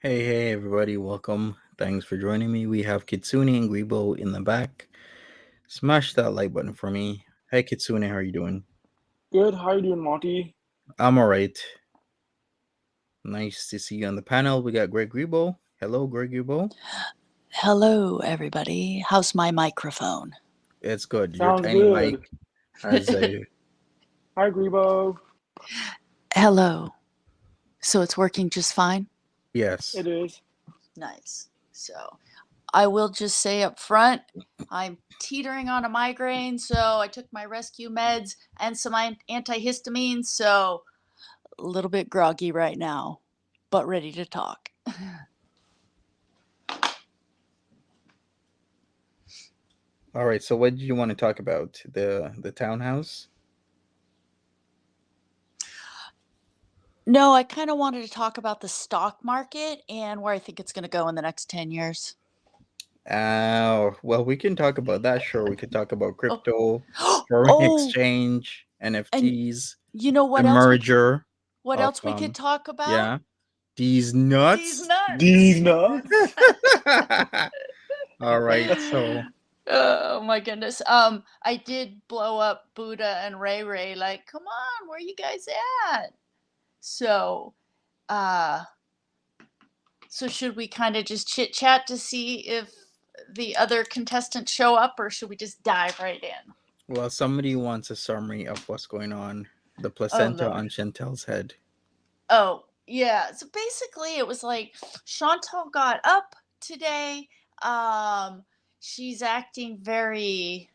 Hey, everybody, welcome. Thanks for joining me. We have Kitsune and Gribo in the back. Smash that like button for me. Hey, Kitsune, how are you doing? Good. How you doing, Monty? I'm all right. Nice to see you on the panel. We got Greg Gribo. Hello, Greg Gribo. Hello, everybody. How's my microphone? It's good. Your Sounds tiny mic good. has a Hi, Grebo. Hello. So it's working just fine? yes. It is. Nice. So I will just say up front, I'm teetering on a migraine, so I took my rescue meds and some antihistamines, so a little bit groggy right now, but ready to talk. All right. So, what did you want to talk about? The townhouse. No, I kind of wanted to talk about the stock market and where I think it's going to go in the next 10 years. Well, we can talk about that. Sure, we could talk about Oh, crypto, foreign oh, exchange, and NFTs, you know the what else merger of we could talk about? yeah, these These nuts. These nuts. nuts. All right, so Oh my goodness. I did blow up Buddha and Ray Ray, like, come on, where you guys at? So uh so should we kind of just chit chat to see if the other contestants show up, or should we just dive right in? well, somebody wants a summary of what's going on. The Oh placenta Lord. on Chantel's head. Oh, yeah. So basically it was like Chantal got up today. Um she's acting very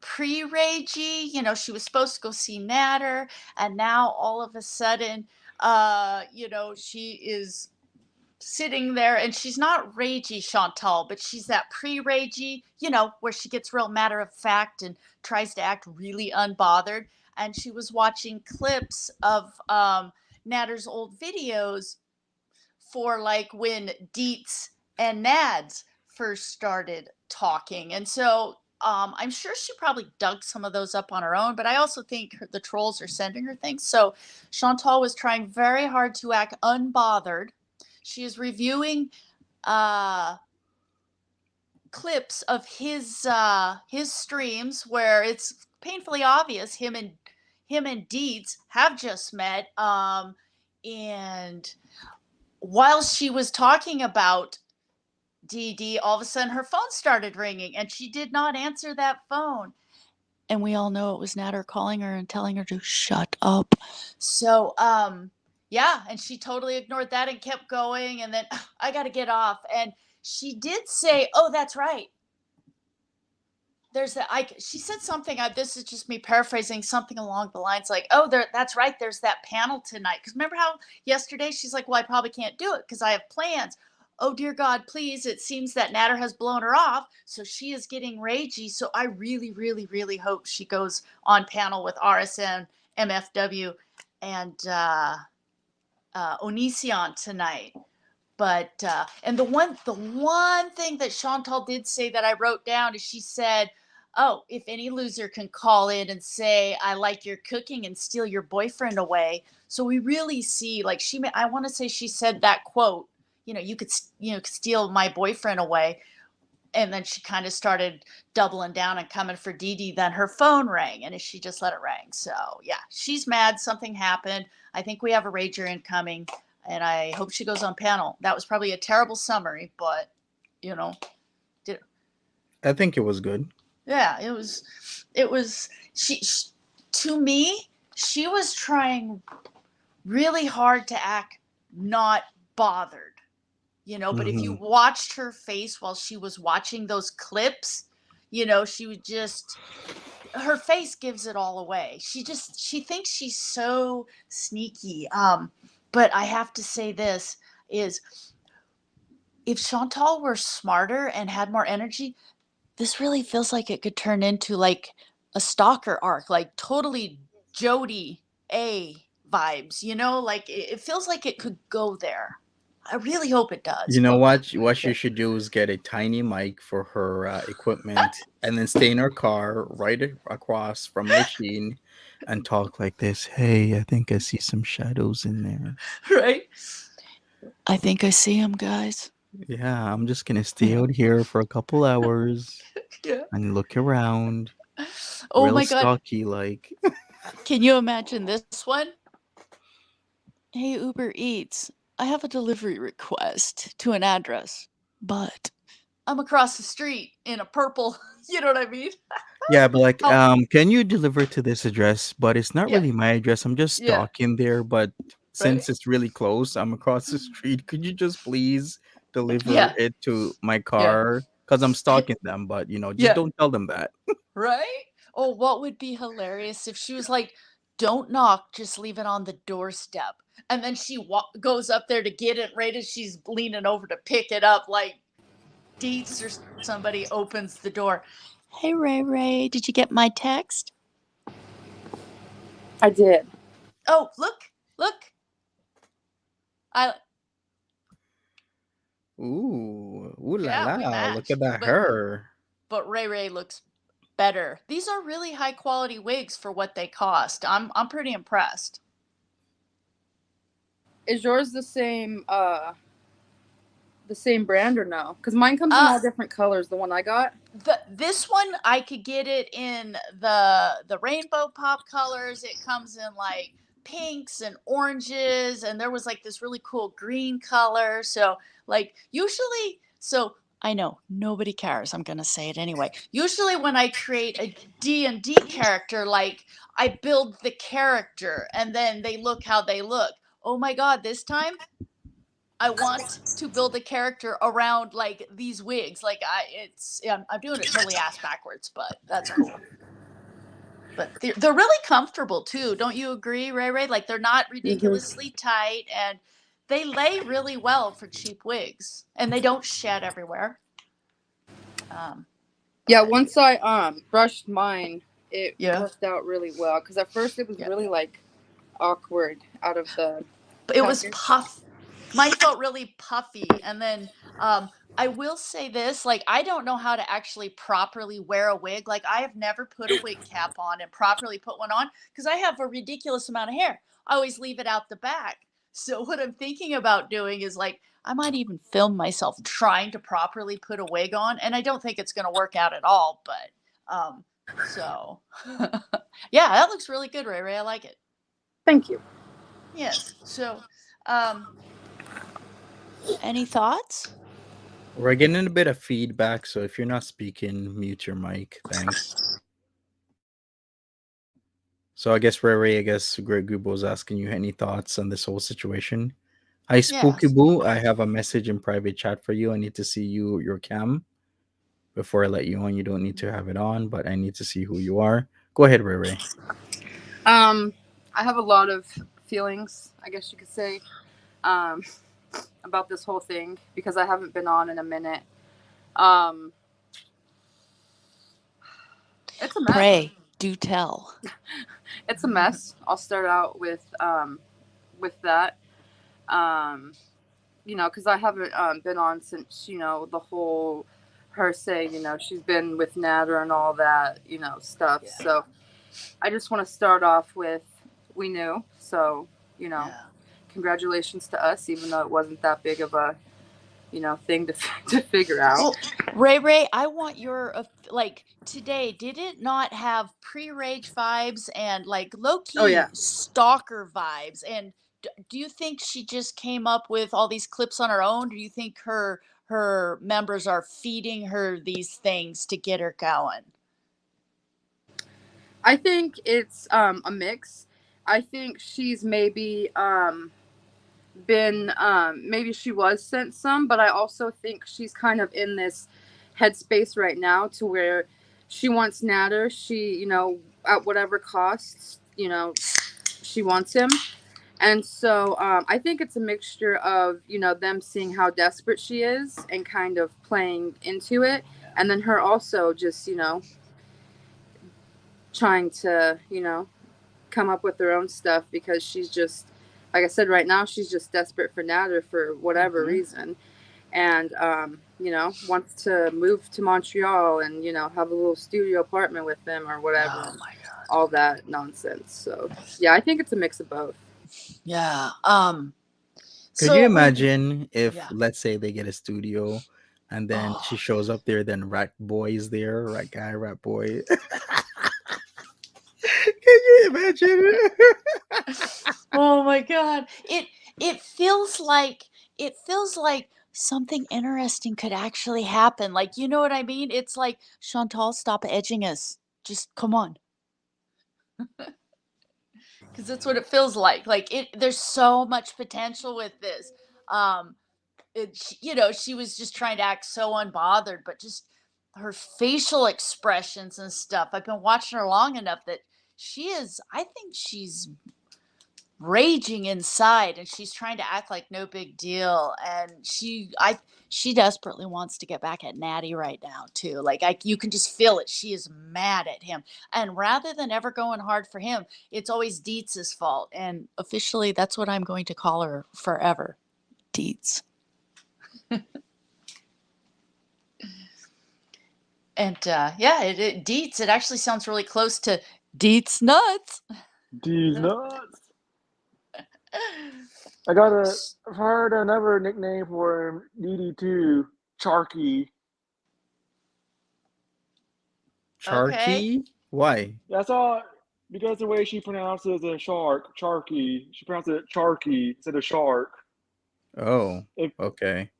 pre-ragey. She was supposed to go see Natter, and now all of a sudden, she is sitting there, and she's not ragey Chantal, but she's that pre-ragey, where she gets real matter of fact and tries to act really unbothered. And she was watching clips of Natter's old videos for like when Deets and Nads first started talking. And so I'm sure she probably dug some of those up on her own, but I also think the trolls are sending her things. So Chantal was trying very hard to act unbothered. She is reviewing uh, clips of his streams where it's painfully obvious him and Deeds have just met. And while she was talking about DeeDee, all of a sudden her phone started ringing and she did not answer that phone. And we all know it was Natter calling her and telling her to shut up. So, yeah, and she totally ignored that and kept going. And then I got to get off. And she did say, "Oh, that's right. There's that." She said something. This is just me paraphrasing something along the lines like, "Oh, that's right. There's that panel tonight." Because remember how yesterday she's like, "Well, I probably can't do it because I have plans." Oh dear God, please! It seems that Natter has blown her off, so she is getting ragey. So I really, really, really hope she goes on panel with RSN, MFW, and Onision tonight. But and the one thing that Chantal did say that I wrote down is she said, "Oh, if any loser can call in and say I like your cooking and steal your boyfriend away." So we really see, like, I want to say she said that quote, you could steal my boyfriend away. And then she kind of started doubling down and coming for DeeDee. Then her phone rang, and she just let it ring. So yeah, she's mad. Something happened. I think we have a rager incoming, and I hope she goes on panel. That was probably a terrible summary, but you know, did, I think it was good. yeah, it was. It was she to me. She was trying really hard to act not bothered. But if you Hmm. watched her face while she was watching those clips, she would just, her face gives it all away. She thinks she's so sneaky. But I have to say this is, if Chantal were smarter and had more energy, this really feels like it could turn into like a Stalker arc, like totally Jody A vibes, like it feels like it could go there. I really hope it does, You know but what? What you should do is get a tiny mic for her equipment, and then stay in her car right across from a machine, and talk like this. Hey, I think I see some shadows in there. right? I think I see him, guys. Yeah, I'm just gonna stay out here for a couple hours Yeah. and look around, Oh real my God. stocky like. Can you imagine this one? Hey, Uber Eats, I have a delivery request to an address, but I'm across the street in a purple. You know what I mean? Yeah, but like, Oh, can you deliver to this address? But it's not yeah, really my address. I'm just yeah, stalking there. But right? since it's really close, I'm across the street. Could you just please deliver Yeah, it to my yeah, car? Because I'm stalking them. But just yeah, don't tell them that. right? Oh, what would be hilarious if she was like, "Don't knock, just leave it on the doorstep," and then she goes up there to get it right as she's leaning over to pick it up, like Deets or somebody opens the door. Hey, Ray Ray, did you get my text? I did. Oh, look. I Ooh la Yeah, we la! Look at match. that hair. But Ray Ray looks better. These are really high quality wigs for what they cost. I'm pretty impressed. Is yours the same brand or no? Because mine comes in Uh all different colors. The one I got. this one I could get it in the rainbow pop colors. It comes in like pinks and oranges, and there was like this really cool green color. So like usually, so I know nobody cares. I'm gonna say it anyway. Usually when I create a D&D character, like I build the character and then they look how they look. Oh my god, this time I want to build a character around like these wigs. Like I'm doing it totally ass backwards, but that's cool. But they're really comfortable too. Don't you agree, Ray Ray? Like they're not ridiculously tight and they lay really well for cheap wigs and they don't shed everywhere. Yeah, But once I brushed mine, it yeah, worked out really well. Because at first it was yeah. really like awkward out of the But it was package. puff. Mine felt really puffy, and then I will say this: like I don't know how to actually properly wear a wig. Like I have never put a wig cap on and properly put one on because I have a ridiculous amount of hair. I always leave it out the back. So what I'm thinking about doing is like I might even film myself trying to properly put a wig on, and I don't think it's going to work out at all. But so yeah, that looks really good, Ray Ray. I like it. Thank you. Yes. So, um, any thoughts? We're getting a bit of feedback, so if you're not speaking, mute your mic. Thanks. So I guess Ray, I guess Greg Gubo's asking you any thoughts on this whole situation. Hi, Spooky Yes. Boo. I have a message in private chat for you. I need to see your cam before I let you on. You don't need to have it on, but I need to see who you are. Go ahead, Ray Ray. Um, I have a lot of feelings, I guess you could say, um, about this whole thing because I haven't been on in a minute. Um, it's a mess. Pray, do tell. It's a mess. I'll start out with that. Um, because I haven't been on since the whole her saying she's been with Natter and all that stuff. Yeah. So I just want to start off with we knew. So Yeah. congratulations to us, even though it wasn't that big of a thing to to figure out. Well, Ray Ray, I want your like today. Did it not have pre-rage vibes and like low Oh yeah. key stalker vibes? And do you think she just came up with all these clips on her own? Do you think her members are feeding her these things to get her going? I think it's a mix. I think she's maybe been maybe she was sent some, but I also think she's kind of in this headspace right now to where she wants Natter. She at whatever cost she wants him. And so I think it's a mixture of them seeing how desperate she is and kind of playing into it, and then her also just trying to come up with her own stuff because she's just, like I said, right now she's just desperate for Natter for whatever reason, and wants to move to Montreal and have a little studio apartment with them or whatever. Oh my god. All that nonsense. So yeah, I think it's a mix of both. Yeah. Could you So imagine if, yeah. let's say, they get a studio, and then she Oh, shows up there, then Rat Boy is there, Rat Guy, Rat Boy. Can you imagine? oh my God. It feels like it feels like something interesting could actually happen. Like, you know what I mean? It's like, Chantal, stop edging us. Just come on. Because that's what it feels like. Like there's so much potential with this. Um, she was just trying to act so unbothered, but just her facial expressions and stuff. I've been watching her long enough that I think she's raging inside, and she's trying to act like no big deal, and she desperately wants to get back at Natty right now too. Like, you can just feel it. She is mad at him, and rather than ever going hard for him, it's always Dietz's fault, and officially that's what I'm going to call her forever. Dietz. And yeah, Dietz, it actually sounds really close to Dietz nuts. These nuts. I've heard another nickname for him, DeeDee too, Charky. Okay. Charky? Why? That's all because the way she pronounces a shark, Charky. She pronounces it Charky instead of shark. Oh, If okay.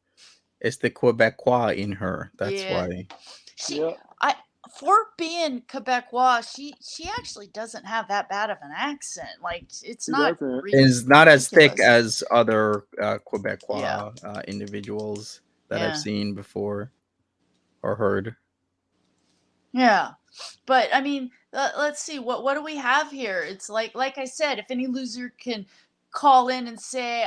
It's the Quebecois in her. That's Yeah. why. She yeah, I For being Quebecois, she actually doesn't have that bad of an accent. Like, it's she not doesn't. It's not as thick ridiculous. as other Yeah. Quebecois individuals that I've Yeah. seen before or heard. Yeah. But I mean, let's see, what do we have here? It's like I said, if any loser can call in and say,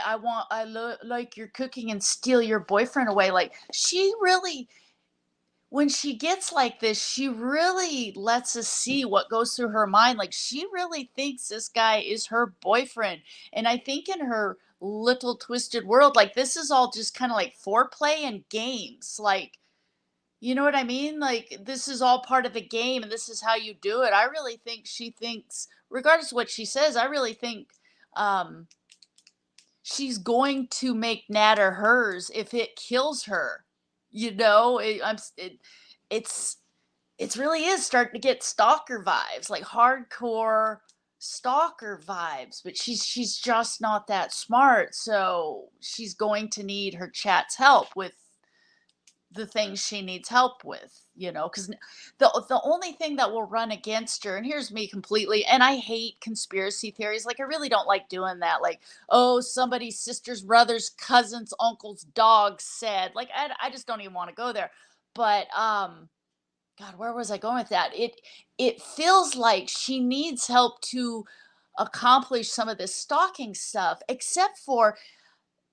like your cooking, and steal your boyfriend away, like, she really, when she gets like this, she really lets us see what goes through her mind. Like, she really thinks this guy is her boyfriend. And I think in her little twisted world, like, this is all just kind of like foreplay and games. Like, you know what I mean? Like, this is all part of the game, and this is how you do it. I really think she thinks, regardless of what she says, I really think um, she's going to make Natter hers if it kills her. You know, it's it's really is starting to get stalker vibes, like hardcore stalker vibes. But she's just not that smart, so she's going to need her chat's help with the things she needs help with, because the only thing that will run against her, and here's me completely, and I hate conspiracy theories, like, I really don't like doing that, like, oh, somebody's sister's brother's cousin's uncle's dog said, like, I just don't even want to go there. But God, where was I going with that? It feels like she needs help to accomplish some of this stalking stuff, except for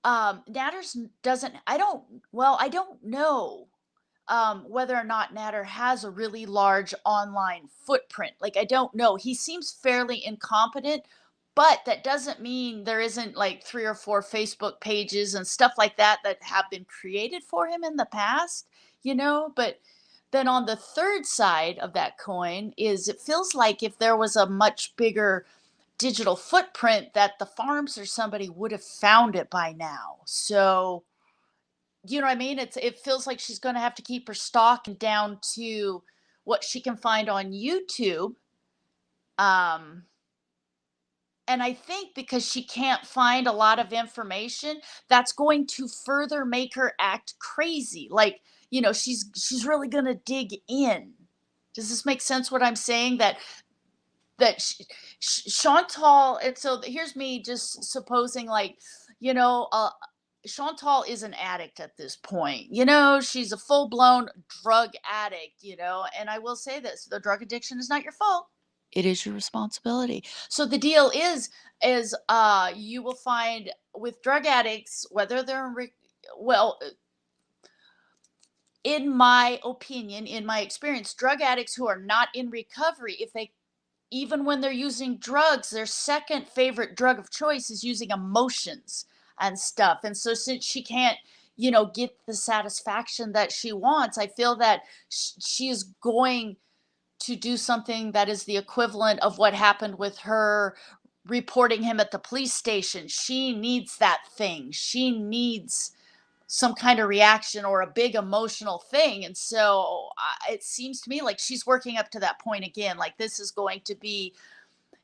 Natters doesn't, I don't know whether or not Natter has a really large online footprint. Like, I don't know. He seems fairly incompetent, but that doesn't mean there isn't like 3 or 4 Facebook pages and stuff like that that have been created for him in the past. But then on the third side of that coin is, it feels like if there was a much bigger digital footprint, that the farms or somebody would have found it by now. So, you know what I mean? It feels like she's going to have to keep her stock down to what she can find on YouTube. Um, and I think because she can't find a lot of information, that's going to further make her act crazy. Like, she's really going to dig in. Does this make sense what I'm saying? That Chantal, and so here's me just supposing, like, you know, uh, Chantal is an addict at this point. She's a full blown drug addict, and I will say this, the drug addiction is not your fault. It is your responsibility. So the deal is you will find with drug addicts, whether they're well, in my opinion, in my experience, drug addicts who are not in recovery, if they even when they're using drugs, their second favorite drug of choice is using emotions and stuff. And so, since she can't, get the satisfaction that she wants, I feel that she is going to do something that is the equivalent of what happened with her reporting him at the police station. She needs that thing. She needs some kind of reaction or a big emotional thing. And so it seems to me like she's working up to that point again. Like this is going to be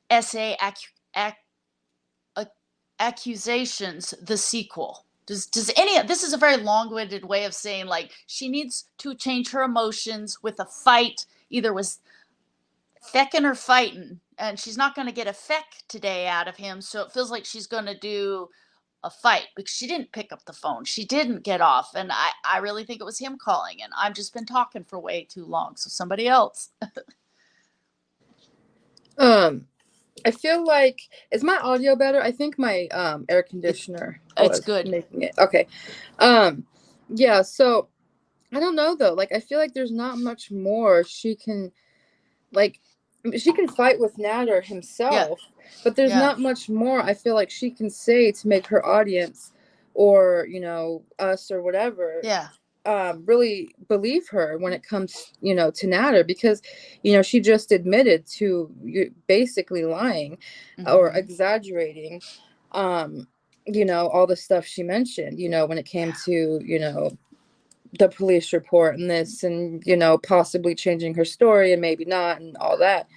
SA accusations, the sequel. Does any, this is a very long-winded way of saying like she needs to change her emotions with a fight, either with fecking or fighting, and she's not going to get a feck today out of him. So it feels like she's going to do a fight because she didn't pick up the phone. She didn't get off. And I really think it was him calling, and I've just been talking for way too long. So somebody else. I feel like, is my audio better? I think my air conditioner It's was good. making it. Okay. Yeah, so I don't know though. Like I feel like there's not much more she can, like, she can fight with Nader himself, but there's not much more I feel like she can say to make her audience or, you know, us or whatever, really believe her when it comes, you know, to Nader, because, you know, she just admitted to basically lying or exaggerating, you know, all the stuff she mentioned, you know, when it came to, you know, the police report and this and, you know, possibly changing her story and maybe not and all that.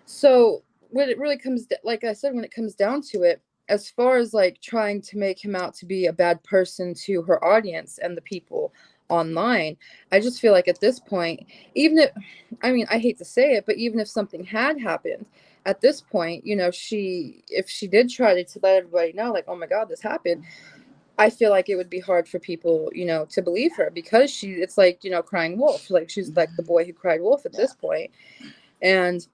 So when it really comes, like I said, when it comes down to it, as far as like trying to make him out to be a bad person to her audience and the people online, I just feel like at this point, even if, I mean, I hate to say it, but even if something had happened at this point, you know, if she did try to let everybody know, like, oh my God, this happened, I feel like it would be hard for people, you know, to believe her, because it's like, you know, crying wolf, like she's like the boy who cried wolf at this point. And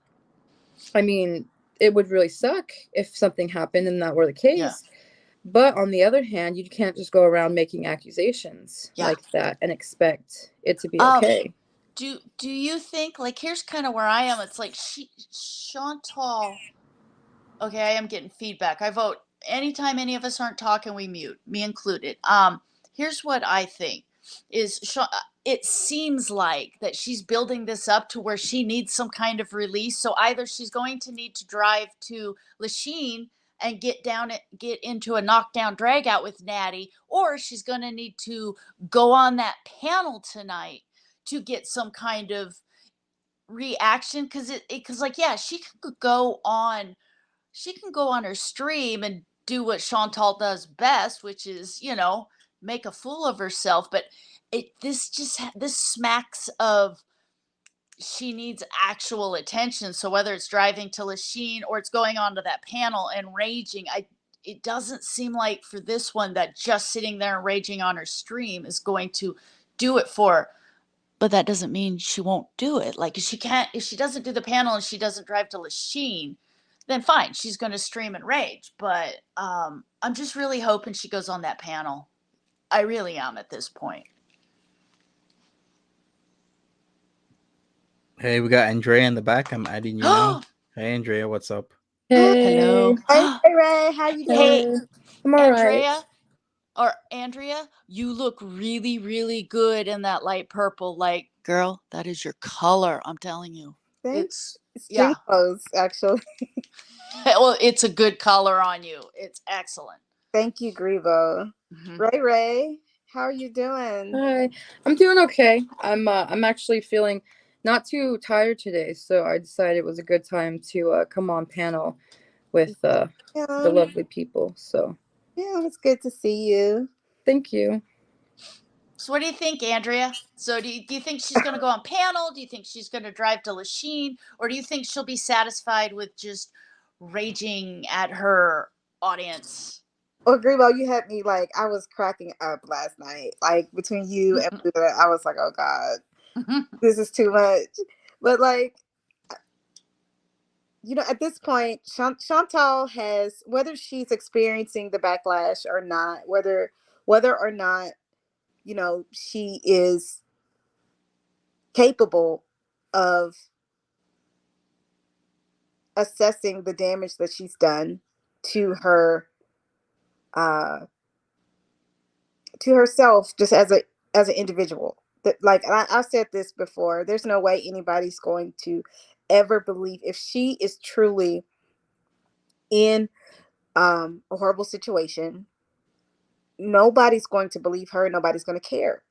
I mean, it would really suck if something happened and that were the case. But on the other hand, you can't just go around making accusations like that and expect it to be okay. Do you think, like, here's kind of where I am. It's like Chantal. Okay, I am getting feedback. I vote anytime any of us aren't talking, we mute, me included. Here's what I think is it seems like that she's building this up to where she needs some kind of release. So either she's going to need to drive to Lachine and get into a knockdown drag out with Natty, or she's going to need to go on that panel tonight to get some kind of reaction, because like, yeah, she can go on her stream and do what Chantal does best, which is, you know, make a fool of herself. But this smacks of she needs actual attention. So whether it's driving to Lachine or it's going onto that panel and raging, it doesn't seem like for this one that just sitting there and raging on her stream is going to do it for her. But that doesn't mean she won't do it. Like if she doesn't do the panel and she doesn't drive to Lachine, then fine, she's going to stream and rage. But I'm just really hoping she goes on that panel. I really am at this point. Hey, we got Andrea in the back. I'm adding you now. Hey, Andrea, what's up? Hey. Hello. Hey, Ray, how you doing? Hey, I'm all Andrea, right. Andrea, you look really, really good in that light purple. Like, girl, that is your color. I'm telling you. Thanks. It's stream clothes, actually. Well, it's a good color on you. It's excellent. Thank you, Grebo. Ray, how are you doing? Hi, I'm doing okay. I'm actually feeling not too tired today, so I decided it was a good time to come on panel with the lovely people. So yeah, it's good to see you. Thank you. So what do you think, Andrea? So do you think she's going to go on panel? Do you think she's going to drive to Lachine? Or do you think she'll be satisfied with just raging at her audience? Well, Grebo, you had me like, I was cracking up last night. Like, between you and Buddha, I was like, oh God, this is too much. But like, you know, at this point, Chantal has, whether she's experiencing the backlash or not, whether or not, you know, she is capable of assessing the damage that she's done to her, to herself, just as an individual. That, like, I've said this before, there's no way anybody's going to ever believe, if she is truly in a horrible situation, nobody's going to believe her. Nobody's going to care.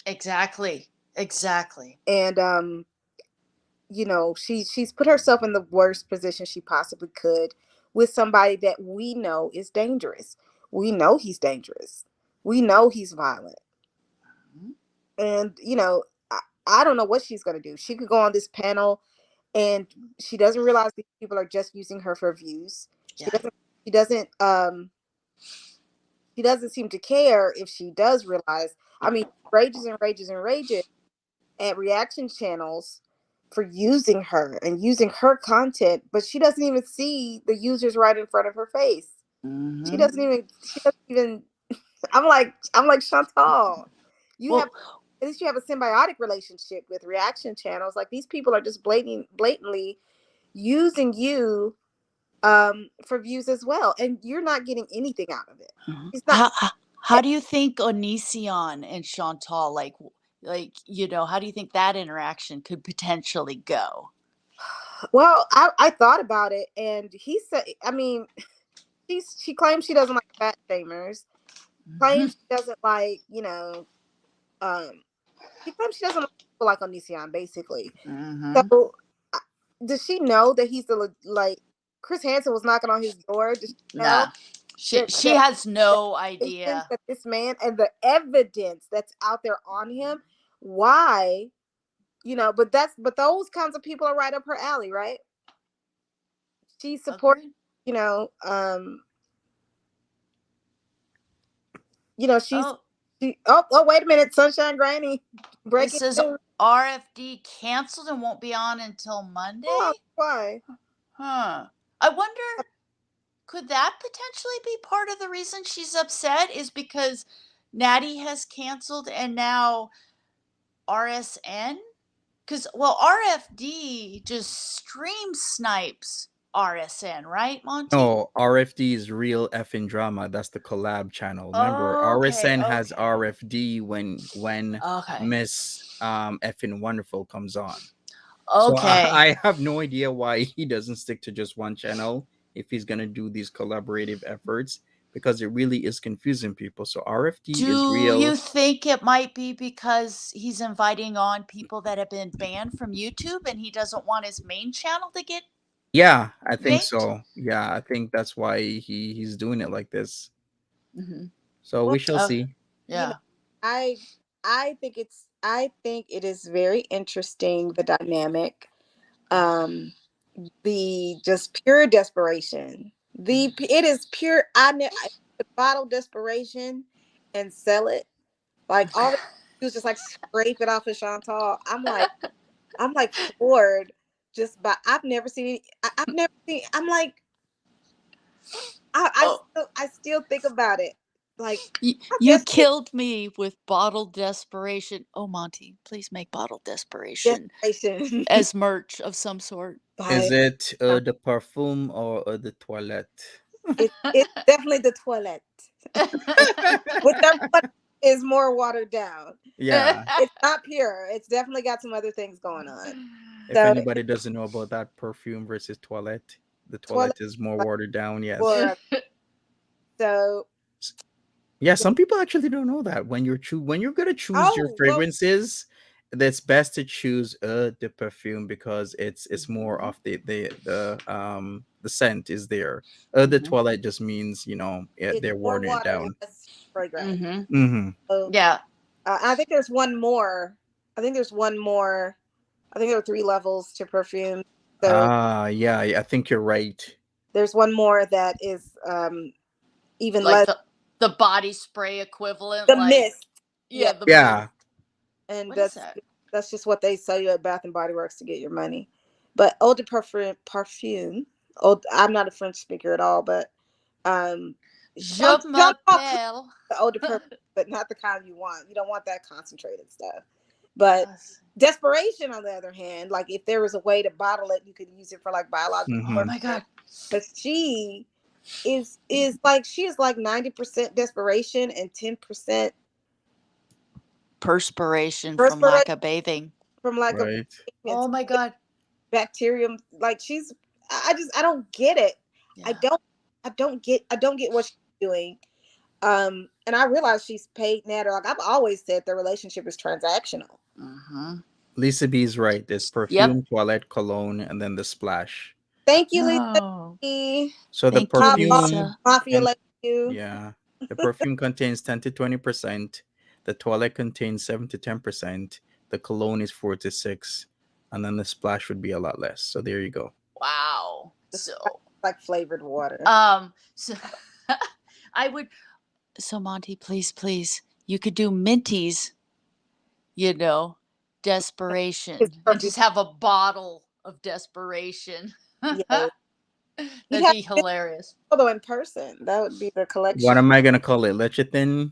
Exactly. And she's put herself in the worst position she possibly could with somebody that we know is dangerous. We know he's dangerous. We know he's violent. And I don't know what she's going to do. She could go on this panel and she doesn't realize these people are just using her for views. Yeah. She doesn't seem to care if she does realize. I mean, rages and rages and rages at reaction channels for using her and using her content, but she doesn't even see the users right in front of her face. She doesn't even I'm like Chantal, at least you have a symbiotic relationship with reaction channels. Like, these people are just blatantly using you for views as well, and you're not getting anything out of it. It's not. How do you think Onision and Chantal, how do you think that interaction could potentially go? Well, I thought about it, and he said, I mean, she claims she doesn't like fat shamers. Claims she doesn't like, she claims she doesn't like people like Onision, basically. So, does she know that he's Chris Hansen was knocking on his door? Does she know? Nah. She has no idea. That this man and the evidence that's out there on him, why, but those kinds of people are right up her alley, right? She supports, she's wait a minute, Sunshine Granny. It says RFD canceled and won't be on until Monday. Oh, why? I wonder, could that potentially be part of the reason she's upset, is because Natty has canceled and now RSN? Because, RFD just stream snipes RSN, right, Monty? No, RFD is Real Effing Drama. That's the collab channel. Remember, RSN has RFD when Miss Effing Wonderful comes on. So I have no idea why he doesn't stick to just one channel if he's gonna do these collaborative efforts, because it really is confusing people. So RFD is real. Do you think it might be because he's inviting on people that have been banned from YouTube and he doesn't want his main channel to get? Yeah, I think so. Yeah, I think that's why he's doing it like this. So we shall see. Yeah, I think it is very interesting, the dynamic, the just pure desperation. It is pure. I bottle desperation and sell it. Like, all they do is just like scrape it off of Chantal. I'm like floored just by. I've never seen. I'm like, I still think about it. Like, you killed me with bottle desperation. Oh, Monty, please make bottle desperation as merch of some sort. Is it the perfume or the toilette? It's definitely the toilette. With that, is more watered down. Yeah, it's not pure. It's definitely got some other things going on. If anybody doesn't know about that, perfume versus toilette, the toilette is more watered down. Yes. So. Yeah, some people actually don't know that when you're gonna choose your fragrances, that's best to choose the perfume, because it's more of the scent is there. The toilette just means they're watering it down. Yeah. I think there's one more. I think there are 3 levels to perfume. So, yeah, I think you're right. There's one more that is even like less. The body spray equivalent. The mist. Yeah. Yeah. And that's just what they sell you at Bath and Body Works to get your money. But eau de parfum. I'm not a French speaker at all, but je m'appelle the eau de parfum, but not the kind you want. You don't want that concentrated stuff. But desperation, on the other hand, like, if there was a way to bottle it, you could use it for like biological. Oh my God! But she is like 90% desperation and 10% perspiration from lack of bathing. From lack of. Oh my God! Bacterium, like, she's. I don't get it. Yeah. I don't get what she's doing. And I realize she's paid Natter. Like I've always said, the relationship is transactional. Mm-hmm. Lisa B is right. There's perfume, toilette, cologne, and then the splash. Thank you, Lisa. Oh, So the thank you, perfume, Lisa. Mafia and like you. yeah, the perfume contains 10 to 20%. The toilet contains 7 to 10%. The cologne is 4 to 6, and then the splash would be a lot less. So there you go. Wow. The So, like flavored water. so I would. So Monty, please, you could do Minty's, Desperation, His and perfume. just have a bottle of Desperation. Yeah. You'd That'd have be to hilarious. although in person. That would be the What collection. am I gonna call it? Lecithin?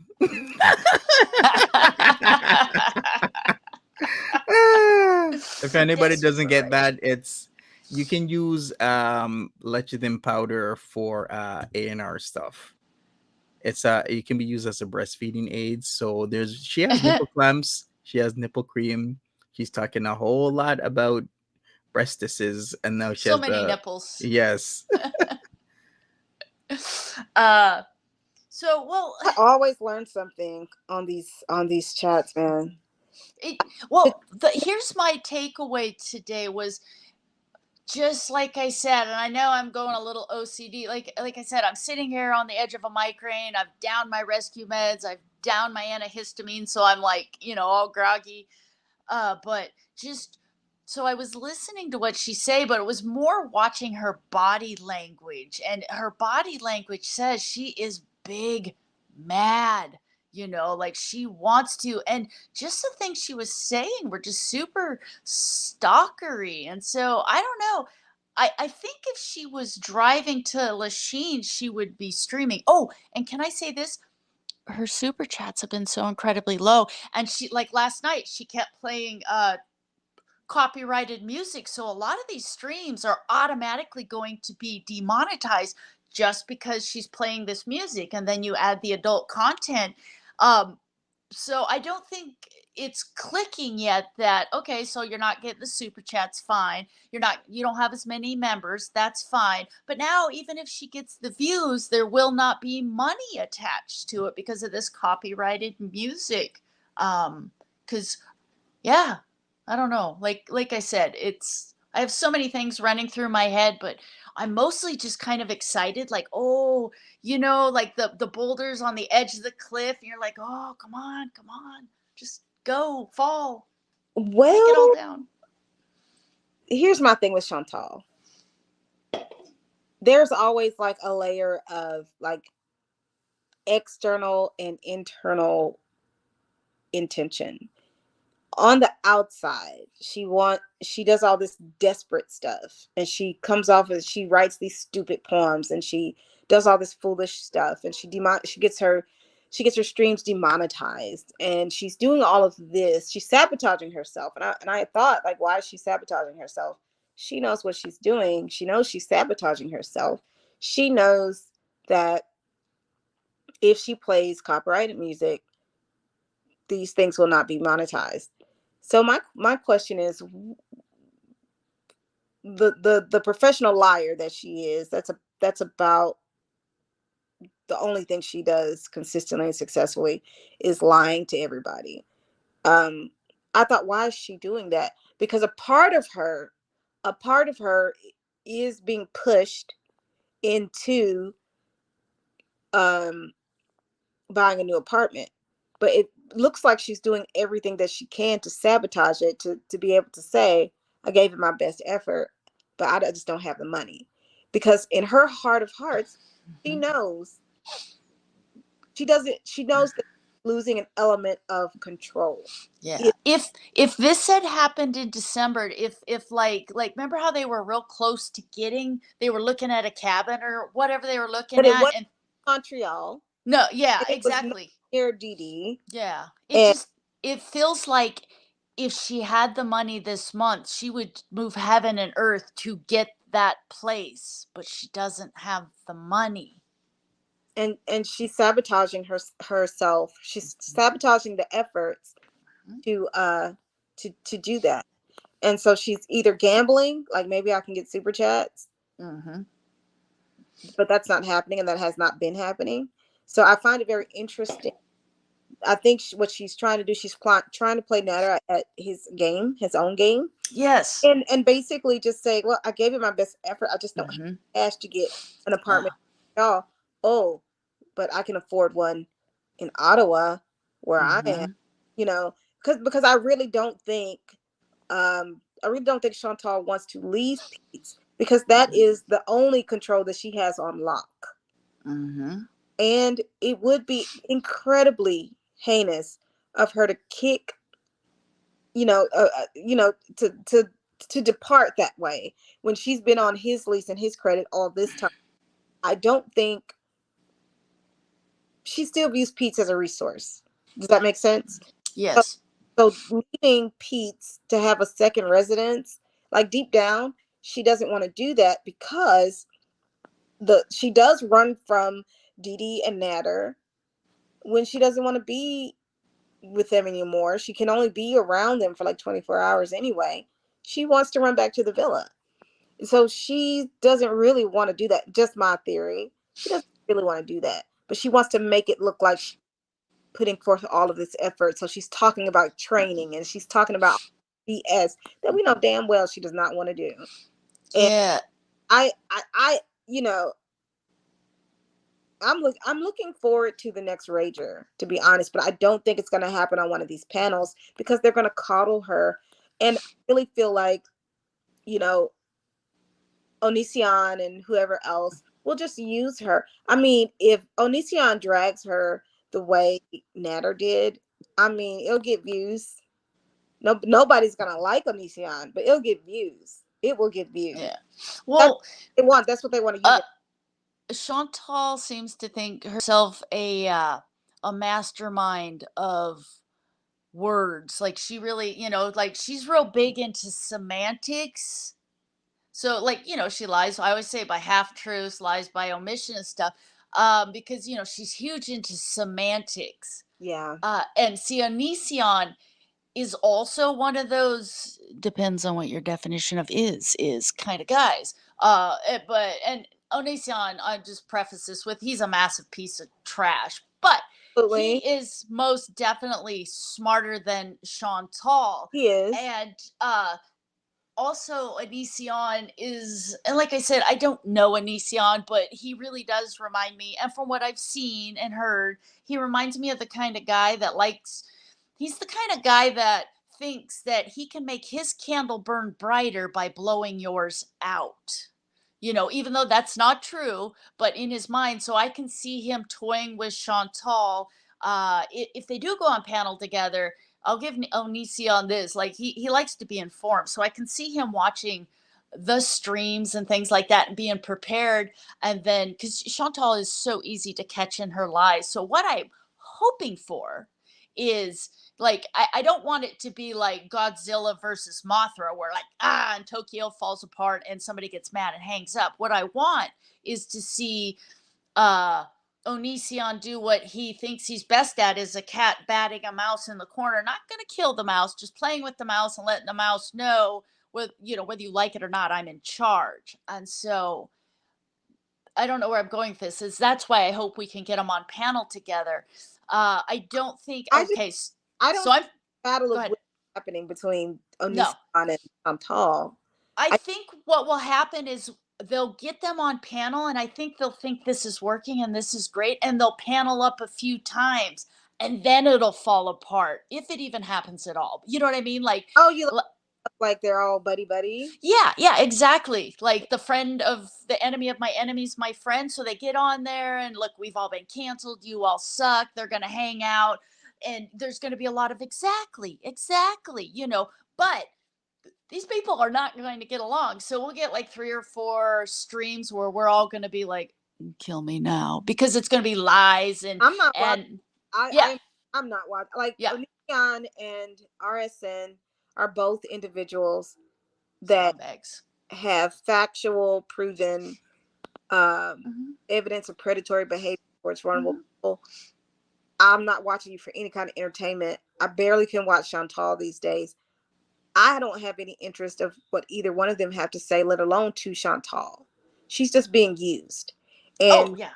If anybody doesn't get that, it's you can use lecithin powder for A&R stuff. It's it can be used as a breastfeeding aid. So she has nipple clamps, she has nipple cream. She's talking a whole lot about breastises, and now she So has many the nipples. yes. So well, I always learn something on these chats, man. here's my takeaway today was just like I said, and I know I'm going a little OCD. Like I said, I'm sitting here on the edge of a migraine. I've downed my rescue meds. I've downed my antihistamine, so I'm like, all groggy. But just so I was listening to what she say, but it was more watching her body language, and her body language says she is big mad. Like she wants to, and just the things she was saying were just super stalkery. And so I don't know. I think if she was driving to Lachine, she would be streaming. Oh, and can I say this? Her super chats have been so incredibly low. And she, like last night, she kept playing copyrighted music. So a lot of these streams are automatically going to be demonetized just because she's playing this music. And then you add the adult content. Um, so I don't think it's clicking yet that, okay, so you're not getting the super chats, fine. You don't have as many members, that's fine. But now, even if she gets the views, there will not be money attached to it because of this copyrighted music. Because yeah, I don't know. Like I said, I have so many things running through my head, but I'm mostly just kind of excited, like, oh, like the boulders on the edge of the cliff, and you're like, oh, come on, just go, fall, take it all Well, down. here's my thing with Chantal. There's always like a layer of like external and internal intention. On the outside, she does all this desperate stuff, and she comes off as she writes these stupid poems, and she does all this foolish stuff, and she gets her streams demonetized, and she's doing all of this. She's sabotaging herself, and I thought, like, why is she sabotaging herself? She knows what she's doing. She knows she's sabotaging herself. She knows that if she plays copyrighted music, these things will not be monetized. So my question is, the professional liar that she is, that's about the only thing she does consistently and successfully is lying to everybody. I thought, why is she doing that? Because a part of her is being pushed into buying a new apartment, but it looks like she's doing everything that she can to sabotage it, to be able to say, I gave it my best effort, but I just don't have the money. Because in her heart of hearts, she knows she knows that losing an element of control. Yeah. If this had happened in December, if like remember how they were real close to they were looking at a cabin or whatever they were looking But it at, was and Montreal. no, yeah, And it was not exactly. near DeeDee. Yeah. And It feels like if she had the money this month, she would move heaven and earth to get that place, but she doesn't have the money. and she's sabotaging herself. She's sabotaging the efforts to to do that. And so she's either gambling, like maybe I can get super chats, Mm-hmm. But that's not happening, and that has not been happening. So I find it very interesting. I think what she's trying to do, she's trying to play Natter at his game, his own game. Yes. And basically just say, well, I gave it my best effort. I just don't have cash to get an apartment. Y'all, oh, but I can afford one in Ottawa where I am, you know, because I really don't think Chantal wants to leave Pete's, because that is the only control that she has on lock. And it would be incredibly heinous of her to kick, to depart that way when she's been on his lease and his credit all this time. I don't think she still views Pete's as a resource. Does that make sense? Yes. So leaving Pete's to have a second residence, like deep down, she doesn't want to do that, because she does run from DeeDee and Natter when she doesn't want to be with them anymore. She can only be around them for like 24 hours anyway. She wants to run back to the villa. So she doesn't really want to do that. Just my theory. She doesn't really want to do that. But she wants to make it look like she's putting forth all of this effort. So she's talking about training, and she's talking about BS that we know damn well she does not want to do. And yeah. I I'm looking forward to the next Rager, to be honest, but I don't think it's going to happen on one of these panels, because they're going to coddle her. And I really feel like, Onision and whoever else will just use her. I mean, if Onision drags her the way Natter did, I mean, it'll get views. No, nobody's going to like Onision, but it'll get views. It will get views. Yeah. Well, that's what they want to use. Chantal seems to think herself a mastermind of words. Like, she really, like, she's real big into semantics. So, like, she lies, I always say, by half truths, lies by omission and stuff. Because, she's huge into semantics. Yeah. And see, Onision is also one of those, depends on what your definition of is kind of guys. And Onision, I just preface this with, he's a massive piece of trash, but Absolutely. he is most definitely smarter than Chantal. He is. And also Onision is, and like I said, I don't know Onision, but he really does remind me, and from what I've seen and heard, he reminds me of the kind of guy that he's the kind of guy that thinks that he can make his candle burn brighter by blowing yours out. Even though that's not true, but in his mind. So I can see him toying with Chantal. If they do go on panel together, I'll give Onision this. Like, he likes to be informed. So I can see him watching the streams and things like that and being prepared. And then, because Chantal is so easy to catch in her lies. So what I'm hoping for is, like, I don't want it to be like Godzilla versus Mothra, where, like, and Tokyo falls apart and somebody gets mad and hangs up. What I want is to see Onision do what he thinks he's best at, is a cat batting a mouse in the corner, not going to kill the mouse, just playing with the mouse and letting the mouse know, whether you like it or not, I'm in charge. And so I don't know where I'm going with this. That's why I hope we can get them on panel together. I don't think. I don't. So I'm battle of happening between Onision and Chantal. I think what will happen is they'll get them on panel, and I think they'll think this is working and this is great, and they'll panel up a few times, and then it'll fall apart, if it even happens at all. You know what I mean? Like, like they're all buddy. Yeah, exactly. Like, the friend of the enemy of my enemy's my friend. So they get on there and, look, we've all been canceled. You all suck. They're gonna hang out, and there's gonna be a lot of exactly. But these people are not going to get along. So we'll get like 3 or 4 streams where we're all going to be like, kill me now, because it's going to be lies. And I'm not watching. I'm not watching. Like, yeah. Onision and RSN are both individuals that have factual, proven evidence of predatory behavior towards vulnerable people. I'm not watching you for any kind of entertainment. I barely can watch Chantal these days. I don't have any interest of what either one of them have to say, let alone to Chantal. she's just being used. Oh And yeah.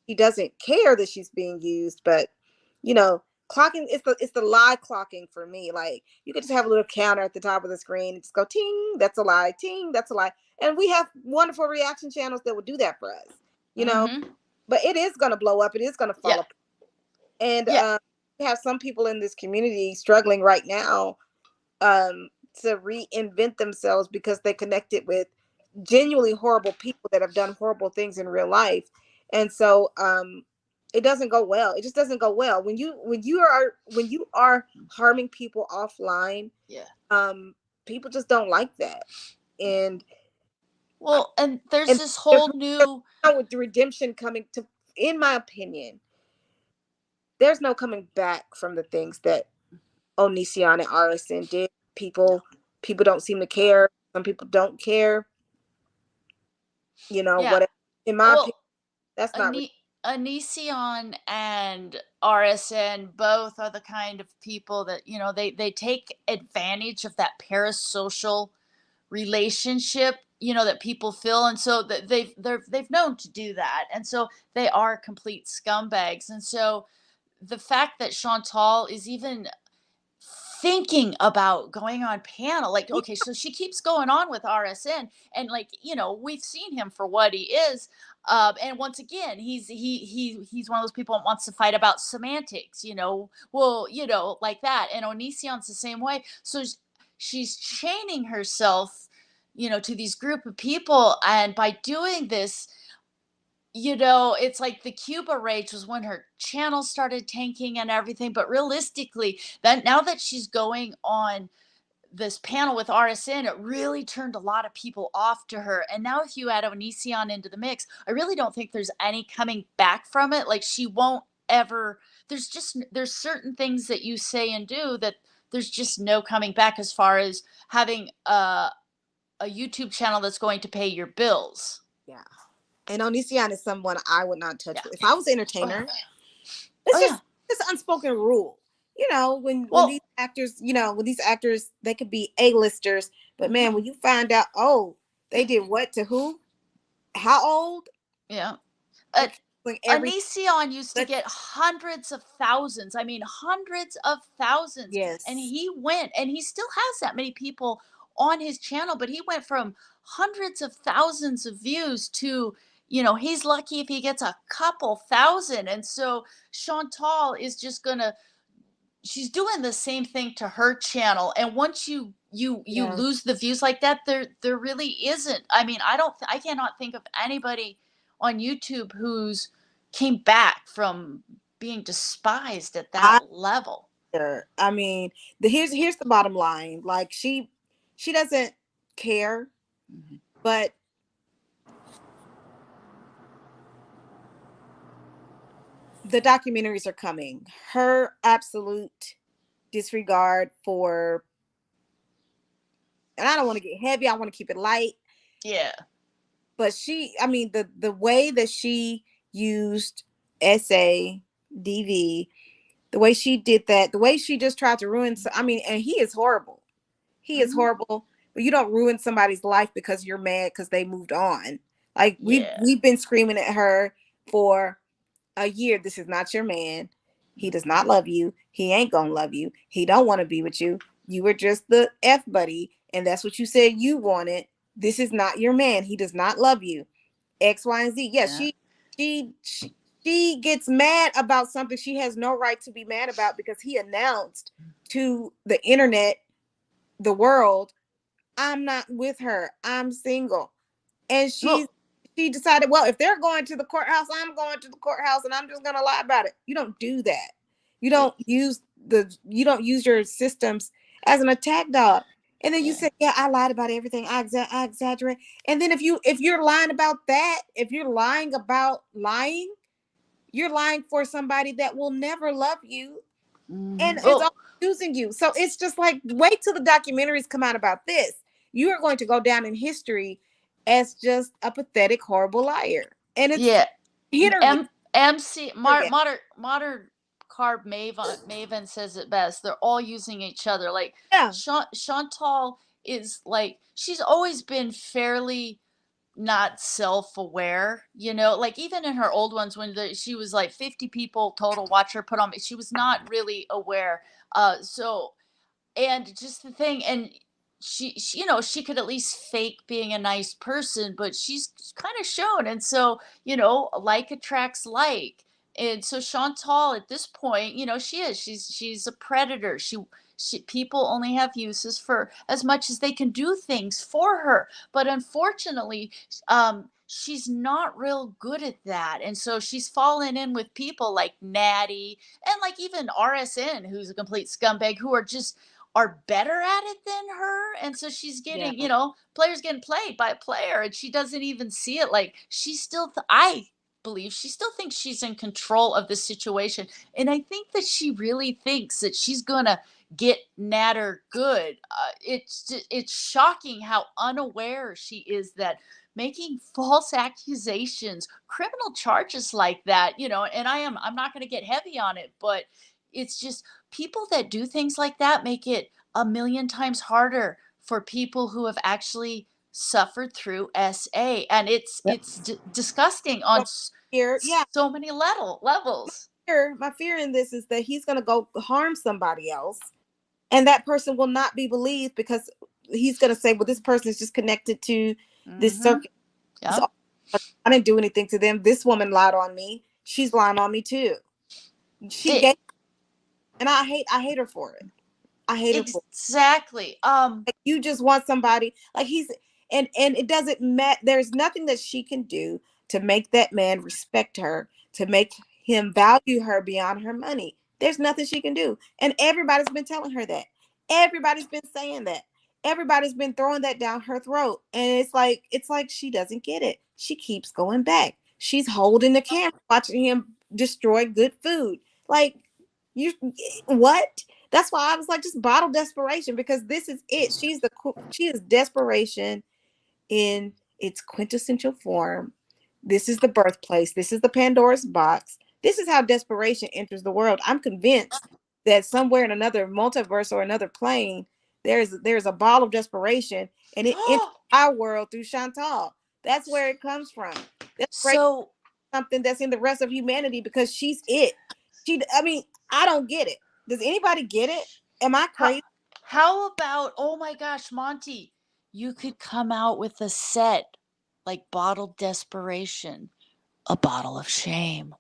she doesn't care that she's being used, but you know, clocking, it's the lie clocking for me. Like, you could just have a little counter at the top of the screen and just go ting, that's a lie, ting, that's a lie. And we have wonderful reaction channels that would do that for us, you know. Mm-hmm. But it is going to blow up, it is going to fall Yeah. apart. And Yeah. we have some people in this community struggling right now to reinvent themselves because they connected with genuinely horrible people that have done horrible things in real life. And so it doesn't go well. It just doesn't go well when you are harming people offline. Yeah. People just don't like that. And Well, and there's and this whole new, with the redemption coming to, in my opinion, there's no coming back from the things that Onision and RSN did. People don't seem to care. Some people don't care. You know, yeah. whatever. In my opinion, Well, that's not Onision and RSN both are the kind of people that, they take advantage of that parasocial relationship, that people feel, and so that they've known to do that, and so they are complete scumbags. And so the fact that Chantal is even thinking about going on panel, like, okay, so she keeps going on with RSN, and like, we've seen him for what he is. And once again, he's one of those people that wants to fight about semantics, well, like that. And Onision's the same way. So she's chaining herself, to these group of people, and by doing this, it's like the Cuba rage was when her channel started tanking and everything. But realistically, that now that she's going on this panel with RSN, it really turned a lot of people off to her. And now if you add Onision into the mix, I really don't think there's any coming back from it. Like, she won't ever, there's certain things that you say and do that there's just no coming back, as far as having a YouTube channel that's going to pay your bills. Yeah. And Onision is someone I would not touch. Yeah. If I was an entertainer, it's an unspoken rule. When these actors, when these actors, they could be A-listers, but man, when you find out, oh, they did what to who, how old? Yeah. Onision used to get hundreds of thousands. I mean, hundreds of thousands. Yes. And he went, and he still has that many people on his channel, but he went from hundreds of thousands of views to, he's lucky if he gets a couple thousand. And so Chantal is just she's doing the same thing to her channel. And once you lose the views like that, there really isn't. I mean, I cannot think of anybody on YouTube who's came back from being despised at that level. I mean, here's the bottom line. Like, she doesn't care, but the documentaries are coming. Her absolute disregard for, and I don't want to get heavy, I want to keep it light. Yeah. But the way that she used DV, the way she did that, the way she just tried to ruin, and he is horrible. He is horrible, but you don't ruin somebody's life because you're mad because they moved on. Like, we've been screaming at her for a year. This is not your man. He does not love you. He ain't gonna love you. He don't want to be with you. You were just the F buddy, and that's what you said you wanted. This is not your man. He does not love you. X, Y, and Z. Yes, she gets mad about something she has no right to be mad about, because he announced to the internet, the world, I'm not with her. I'm single. And she decided, well, if they're going to the courthouse, I'm going to the courthouse, and I'm just going to lie about it. You don't do that. You don't use your systems as an attack dog. And then you say, yeah, I lied about everything. I exaggerate. And then if you're lying about that, if you're lying about lying, you're lying for somebody that will never love you. And it's all using you. So it's just like, wait till the documentaries come out about this. You are going to go down in history as just a pathetic, horrible liar. And it's Modern Carb Maven says it best. They're all using each other. Like, Chantal is like, she's always been fairly not self-aware, you know, like even in her old ones when she was like 50 people total watch her put on, she was not really aware. So and just the thing, and she, you know, she could at least fake being a nice person, but she's kind of shown. And so, you know, like attracts like. And so Chantal at this point, you know, she's a predator. She people only have uses for as much as they can do things for her. But unfortunately, she's not real good at that. And so she's fallen in with people like Natty and like even RSN, who's a complete scumbag, who are better at it than her. And so she's Yeah. getting, you know, players getting played by a player, and she doesn't even see it. Like she still I believe she still thinks she's in control of the situation. And I think that she really thinks that she's gonna get Natter good. It's shocking how unaware she is that making false accusations, criminal charges like that, you know, and I'm not going to get heavy on it, but it's just people that do things like that make it a million times harder for people who have actually suffered through SA. And it's disgusting on Here, yeah. so many levels. My fear in this is that he's going to go harm somebody else, and that person will not be believed because he's going to say, well, this person is just connected to this circuit. Yeah. So, I didn't do anything to them. This woman lied on me. She's lying on me too. She gave, and I hate her for it. I hate her for it. Exactly. Like, you just want somebody like and it doesn't matter. There's nothing that she can do to make that man respect her, to make him value her beyond her money. There's nothing she can do. And everybody's been telling her that. Everybody's been saying that. Everybody's been throwing that down her throat. And it's like she doesn't get it. She keeps going back. She's holding the camera, watching him destroy good food. Like, you what? That's why I was like, just bottle desperation, because this is it. She is desperation in its quintessential form. This is the birthplace. This is the Pandora's box. This is how desperation enters the world. I'm convinced that somewhere in another multiverse or another plane, there's a ball of desperation, and it enters our world through Chantal. That's where it comes from. So something that's in the rest of humanity, because she's it. I mean, I don't get it. Does anybody get it? Am I crazy? How about, oh my gosh, Monty, you could come out with a set like Bottle Desperation, a bottle of shame.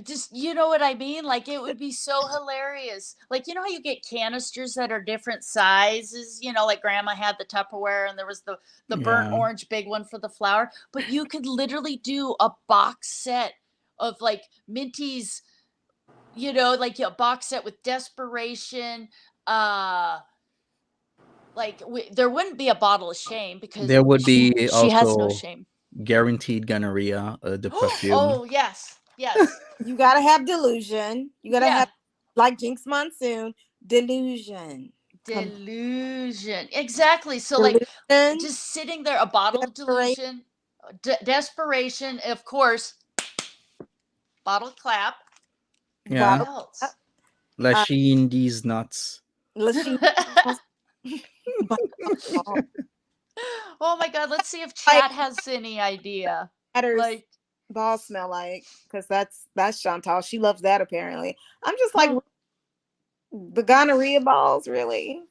Just, you know what I mean? Like, it would be so hilarious. Like, you know how you get canisters that are different sizes, you know, like grandma had the Tupperware and there was the burnt orange big one for the flour, but you could literally do a box set of like Minty's, you know, like a box set with Desperation. Like there wouldn't be a bottle of shame because there would be she has no also shame. Guaranteed Gonorrhea, the perfume. Oh yes, yes. You gotta have delusion. You gotta have, like Jinx Monsoon, delusion. Delusion. Exactly. So delusion, like just sitting there, a bottle of delusion, desperation, of course, bottle clap. Yeah. What else? Lasheen these nuts. Lasheen. Oh my god, let's see if chat has any idea. Like balls smell like, because that's Chantal. She loves that apparently. I'm just like, the gonorrhea balls, really?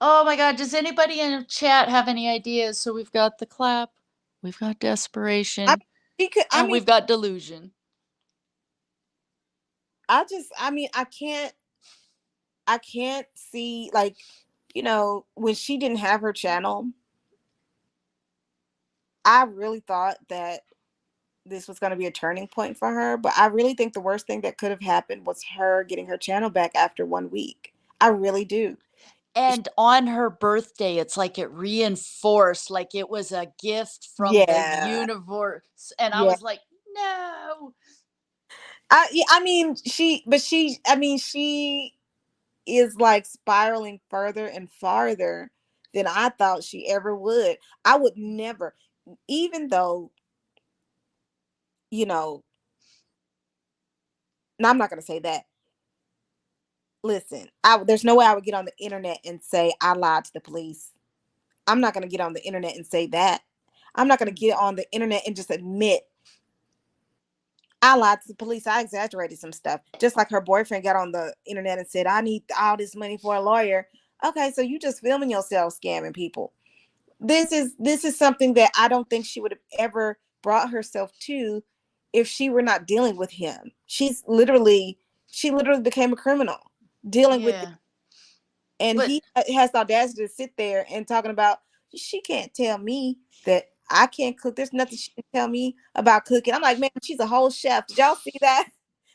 Oh my god, does anybody in chat have any ideas? So we've got the clap, we've got desperation, and we've got delusion. I can't see, like, you know, when she didn't have her channel, I really thought that this was going to be a turning point for her, but I really think the worst thing that could have happened was her getting her channel back after 1 week. I really do. And on her birthday, it's like it reinforced, like it was a gift from the universe. And I was like, no. I mean, she is like spiraling further and farther than I thought she ever would. I would never, even though, you know, no, I'm not going to say that. Listen, there's no way I would get on the internet and say I lied to the police. I'm not going to get on the internet and say that. I'm not going to get on the internet and just admit I lied to the police. I exaggerated some stuff. Just like her boyfriend got on the internet and said, I need all this money for a lawyer. Okay, so you just filming yourself scamming people. This is something that I don't think she would have ever brought herself to if she were not dealing with him. She literally became a criminal dealing with it. And he has the audacity to sit there and talking about, she can't tell me that I can't cook. There's nothing she can tell me about cooking. I'm like, man, she's a whole chef. Did y'all see that?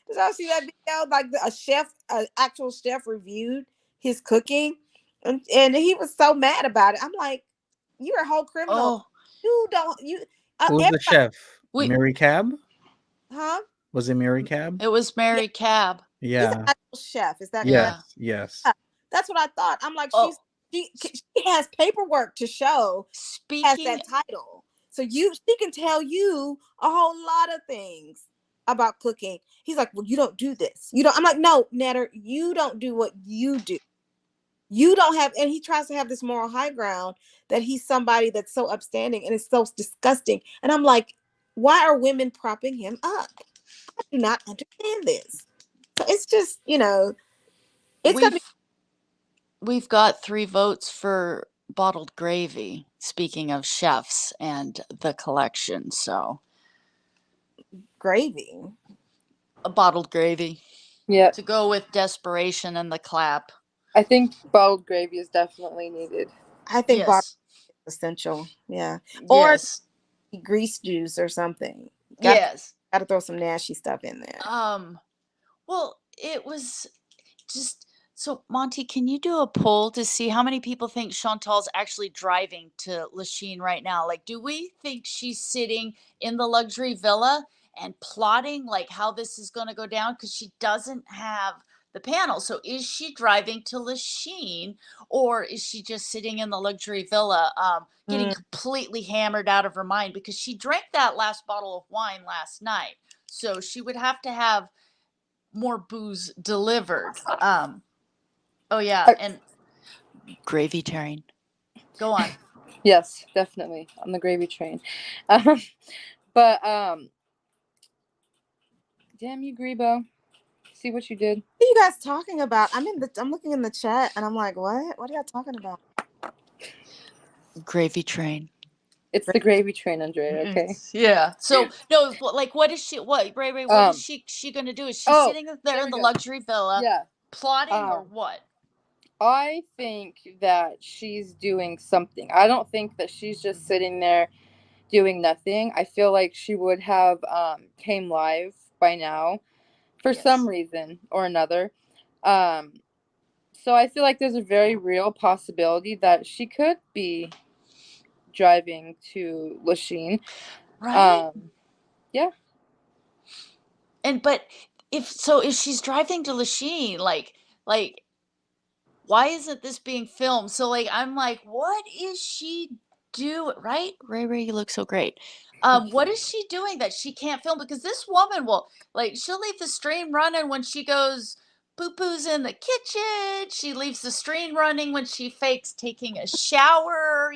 Did y'all see that video? Like an actual chef reviewed his cooking. And he was so mad about it. I'm like, you're a whole criminal. Who's the chef? Mary Cab? Huh? Was it Mary Cab? It was Mary Cab. Yeah. He's an actual chef. Is that correct? Yes. Yeah, that's what I thought. I'm like, she has paperwork to show has that title. So she can tell you a whole lot of things about cooking. He's like, well, you don't do this. You don't. I'm like, no, Netter, you don't do what you do. You don't have, and he tries to have this moral high ground that he's somebody that's so upstanding and it's so disgusting. And I'm like, why are women propping him up? I do not understand this. So it's just, we've got 3 votes for bottled gravy. Speaking of chefs and the collection, so gravy, a bottled gravy. Yeah, to go with Desperation and the clap. I think bottled gravy is definitely needed. I think bottled is essential. Yeah, or grease juice or something. Got to throw some nasty stuff in there. Well, it was just. So, Monty, can you do a poll to see how many people think Chantal's actually driving to Lachine right now? Like, do we think she's sitting in the luxury villa and plotting like how this is going to go down? Because she doesn't have the panel. So is she driving to Lachine, or is she just sitting in the luxury villa getting completely hammered out of her mind? Because she drank that last bottle of wine last night. So she would have to have more booze delivered. Oh yeah, and gravy train. Go on. Yes, definitely on the gravy train. But damn you, Grebo. See what you did. What are you guys talking about? I'm looking in the chat and I'm like, what? What are y'all talking about? Gravy train. It's the gravy train, Andrea. Okay. Yeah. So no, like, what is she? What Ray? What is she gonna do? Is she sitting there in the luxury villa? Yeah. Plotting or what? I think that she's doing something. I don't think that she's just sitting there doing nothing. I feel like she would have came live by now for some reason or another. So I feel like there's a very real possibility that she could be driving to Lachine. Right. Yeah. But if she's driving to Lachine, like why isn't this being filmed? So like I'm like, what is she doing? Right? Ray, you look so great. What is she doing that she can't film? Because this woman will, like, she'll leave the stream running when she goes poo-poo's in the kitchen. She leaves the stream running when she fakes taking a shower,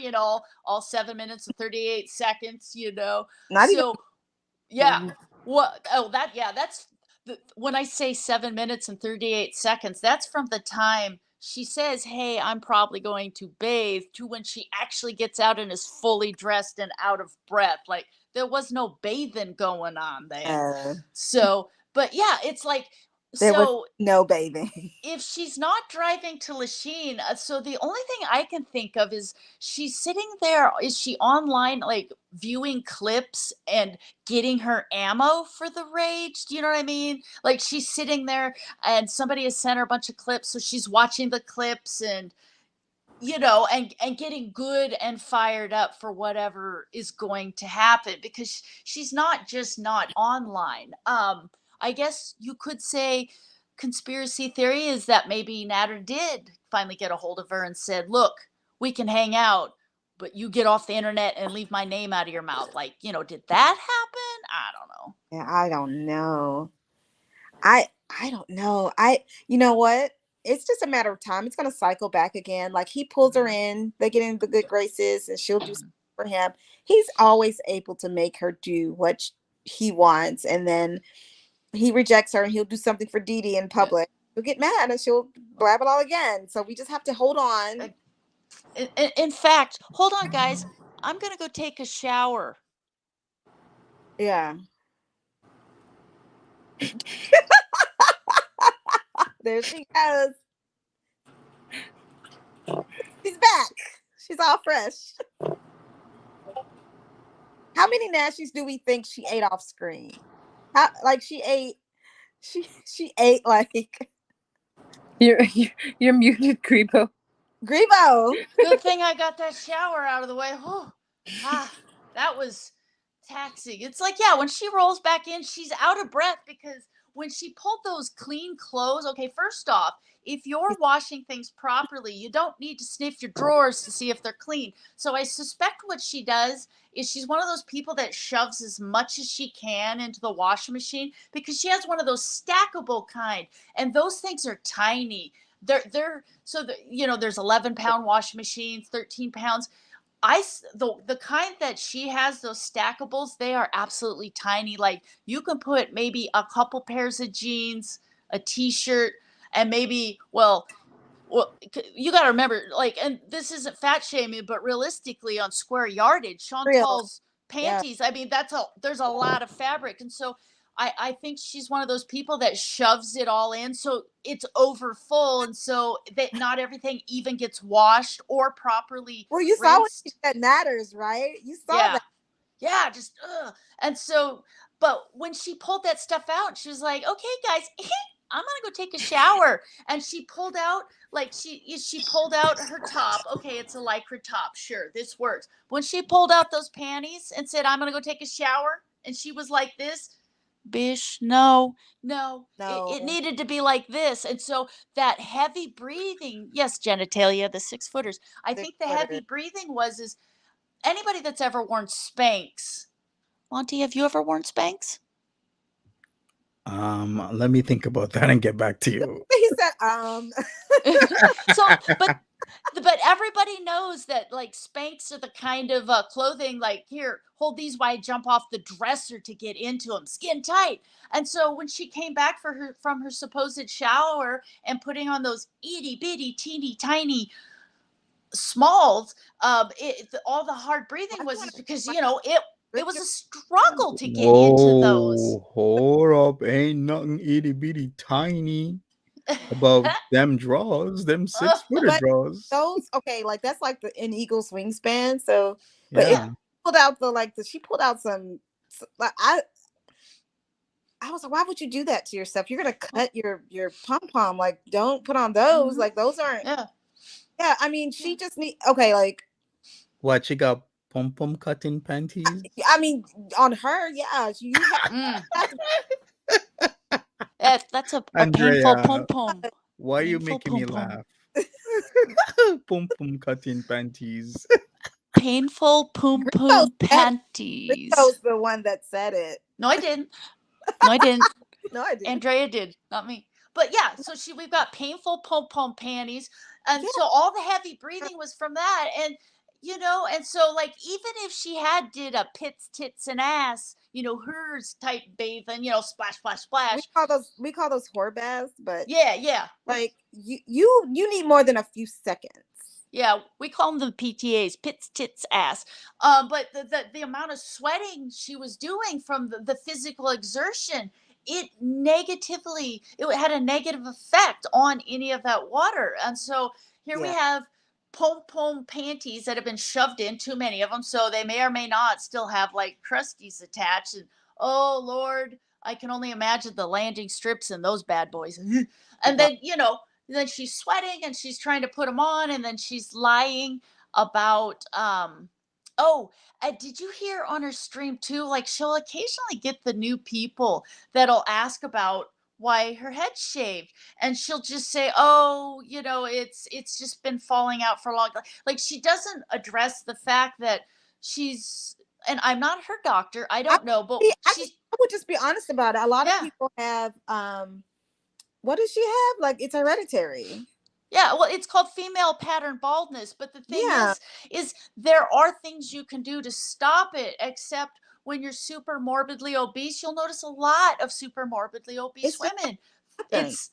all 7 minutes and 38 seconds, Not even. Yeah. What? Oh, that's when I say 7 minutes and 38 seconds, that's from the time she says, hey, I'm probably going to bathe, to when she actually gets out and is fully dressed and out of breath. Like, there was no bathing going on there. So, but yeah, it's like, there was no bathing. If she's not driving to Lachine, so the only thing I can think of is she's sitting there. Is she online, like viewing clips and getting her ammo for the rage? Do you know what I mean? Like, she's sitting there and somebody has sent her a bunch of clips, so she's watching the clips and and getting good and fired up for whatever is going to happen, because she's not just not online. I guess you could say conspiracy theory is that maybe Natter did finally get a hold of her and said, look, we can hang out, but you get off the internet and leave my name out of your mouth. Like, did that happen? I don't know. Yeah, I don't know. I don't know. You know what? it's just a matter of time. It's going to cycle back again. Like he pulls her in, they get in the good graces, and she'll do something for him. He's always able to make her do what he wants, and then he rejects her, and he'll do something for DeeDee in public. She'll get mad, and she'll blab it all again. So we just have to hold on. In fact, hold on, guys. I'm gonna go take a shower. Yeah. There she goes. She's back. She's all fresh. How many nashies do we think she ate off screen? How like she ate like You're muted, Grebo. Grebo. Good thing I got that shower out of the way. That was taxing. It's like, yeah, when she rolls back in, she's out of breath because when she pulled those clean clothes, okay, first off, if you're washing things properly, you don't need to sniff your drawers to see if they're clean. So I suspect what she does is she's one of those people that shoves as much as she can into the washing machine because she has one of those stackable kind, and those things are tiny. There's 11-pound washing machines, 13 pounds. The kind that she has, those stackables, they are absolutely tiny. Like you can put maybe a couple pairs of jeans, a t-shirt, and maybe you got to remember, like, and this isn't fat shaming, but realistically on square yardage, Chantal's panties, I mean, there's a lot of fabric. And so I think she's one of those people that shoves it all in. So it's over full. And so that not everything even gets washed or properly Well, you saw what she said matters, right? You saw that. Yeah, just and so, but when she pulled that stuff out, she was like, okay, guys, I'm gonna go take a shower. And she pulled out, like she pulled out her top. Okay, it's a lycra top. Sure, this works. When she pulled out those panties and said, I'm gonna go take a shower, and she was like this, Bish, no. It needed to be like this. And so that heavy breathing, yes, genitalia, the 6-footers. I think the heavy breathing is anybody that's ever worn Spanx. Monty, have you ever worn Spanx? Let me think about that and get back to you. He said, But everybody knows that like Spanx are the kind of clothing like, here, hold these while I jump off the dresser to get into them, skin tight. And so when she came back from her supposed shower and putting on those itty bitty teeny tiny smalls, all the hard breathing was because it was a struggle to get into those. Hold up, ain't nothing itty bitty tiny about them draws, them 6-footer draws. Those like that's like an eagle's wingspan. So, but it pulled out she pulled out some. Like I was like, why would you do that to yourself? You're gonna cut your pom pom. Like, don't put on those. Mm-hmm. Like those aren't. Yeah. I mean, she just need like. What, she got pom pom cutting panties? I mean, on her, yeah. You have. That's a painful pom pom. Why are you making me laugh? Pom pom cutting panties. Painful pom pom panties. That was the one that said it. No, I didn't. No, I didn't. Andrea did, not me. But yeah, so we've got painful pom pom panties, and so all the heavy breathing was from that, and and so like even if she had did a pits, tits, and ass, hers type bathing, splash, splash, splash. We call those whore baths, but yeah. Like you need more than a few seconds. Yeah, we call them the PTAs, pits, tits, ass. But the amount of sweating she was doing from the physical exertion, it had a negative effect on any of that water. And so here we have pom-pom panties that have been shoved in, too many of them, so they may or may not still have like crusties attached. And oh Lord, I can only imagine the landing strips and those bad boys. And then then she's sweating and she's trying to put them on, and then she's lying about did you hear on her stream too, like she'll occasionally get the new people that'll ask about why her head's shaved, and she'll just say, oh, it's just been falling out for a long time. Like she doesn't address the fact that she's, and I'm not her doctor, I don't know, but I would just be honest about it. A lot of people have What does she have? Like, it's hereditary. Yeah, well, it's called female pattern baldness. But the thing Yeah. is there are things you can do to stop it, except when you're super morbidly obese, you'll notice a lot of super morbidly obese It's just women. happened. It's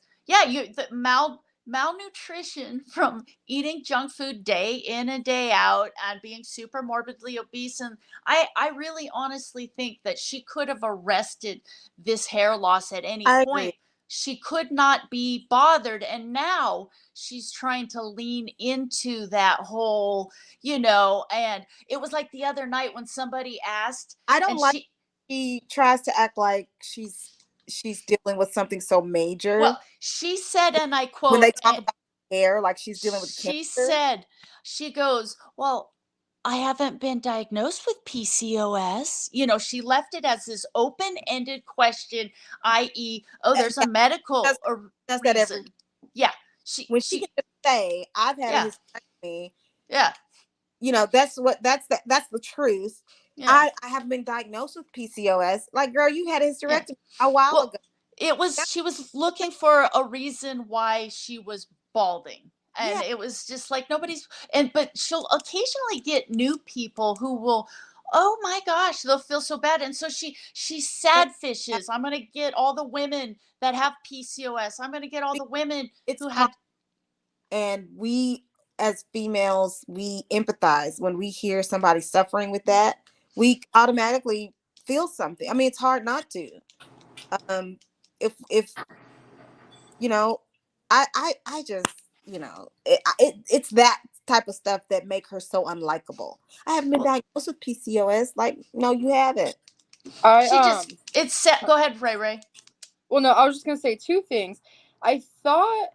the malnutrition from eating junk food day in and day out and being super morbidly obese. And I really honestly think that she could have arrested this hair loss at any I point. agree. She could not be bothered. And now she's trying to lean into that whole, and it was like the other night when somebody asked, I don't and like she tries to act like she's dealing with something so major. well, she said, and I When they quote, talk about hair, like she's dealing with she cancer. said, she goes, well, I haven't been diagnosed with PCOS. She left it as this open-ended question, i.e., oh, there's a Yeah, medical does that every reason. Yeah. when she can just say, I've had Yeah. a hysterectomy, Yeah. that's the truth. Yeah. I haven't been diagnosed with PCOS. Like, girl, you had a Yeah. hysterectomy a while Well, ago. she was looking for a reason why she was balding. And Yeah. it was just like but she'll occasionally get new people who will, oh my gosh, they'll feel so bad. And so she sad fishes. I'm going to get all the women that have PCOS. I'm going to get all the women It's who common, had. and we as females, we empathize when we hear somebody suffering with that. We automatically feel something. I mean, it's hard not to. If I just, it's that type of stuff that make her so unlikable. I haven't been diagnosed with PCOS. Like, no, you haven't. It's set. Go ahead, Ray. Well, no, I was just gonna say two things. I thought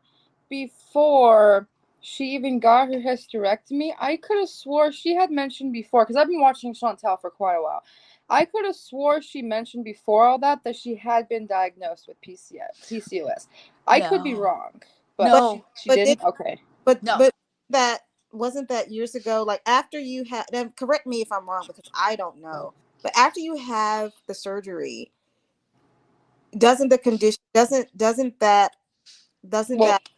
before she even got her hysterectomy, I could have swore she had mentioned before, because I've been watching Chantel for quite a while. I could have swore she mentioned before all that she had been diagnosed with PCOS. I could be wrong, but no, she didn't. Okay, but no. but that wasn't that years ago. Like, after you had, and correct me if I'm wrong because I don't know, but after you have the surgery, doesn't the condition doesn't that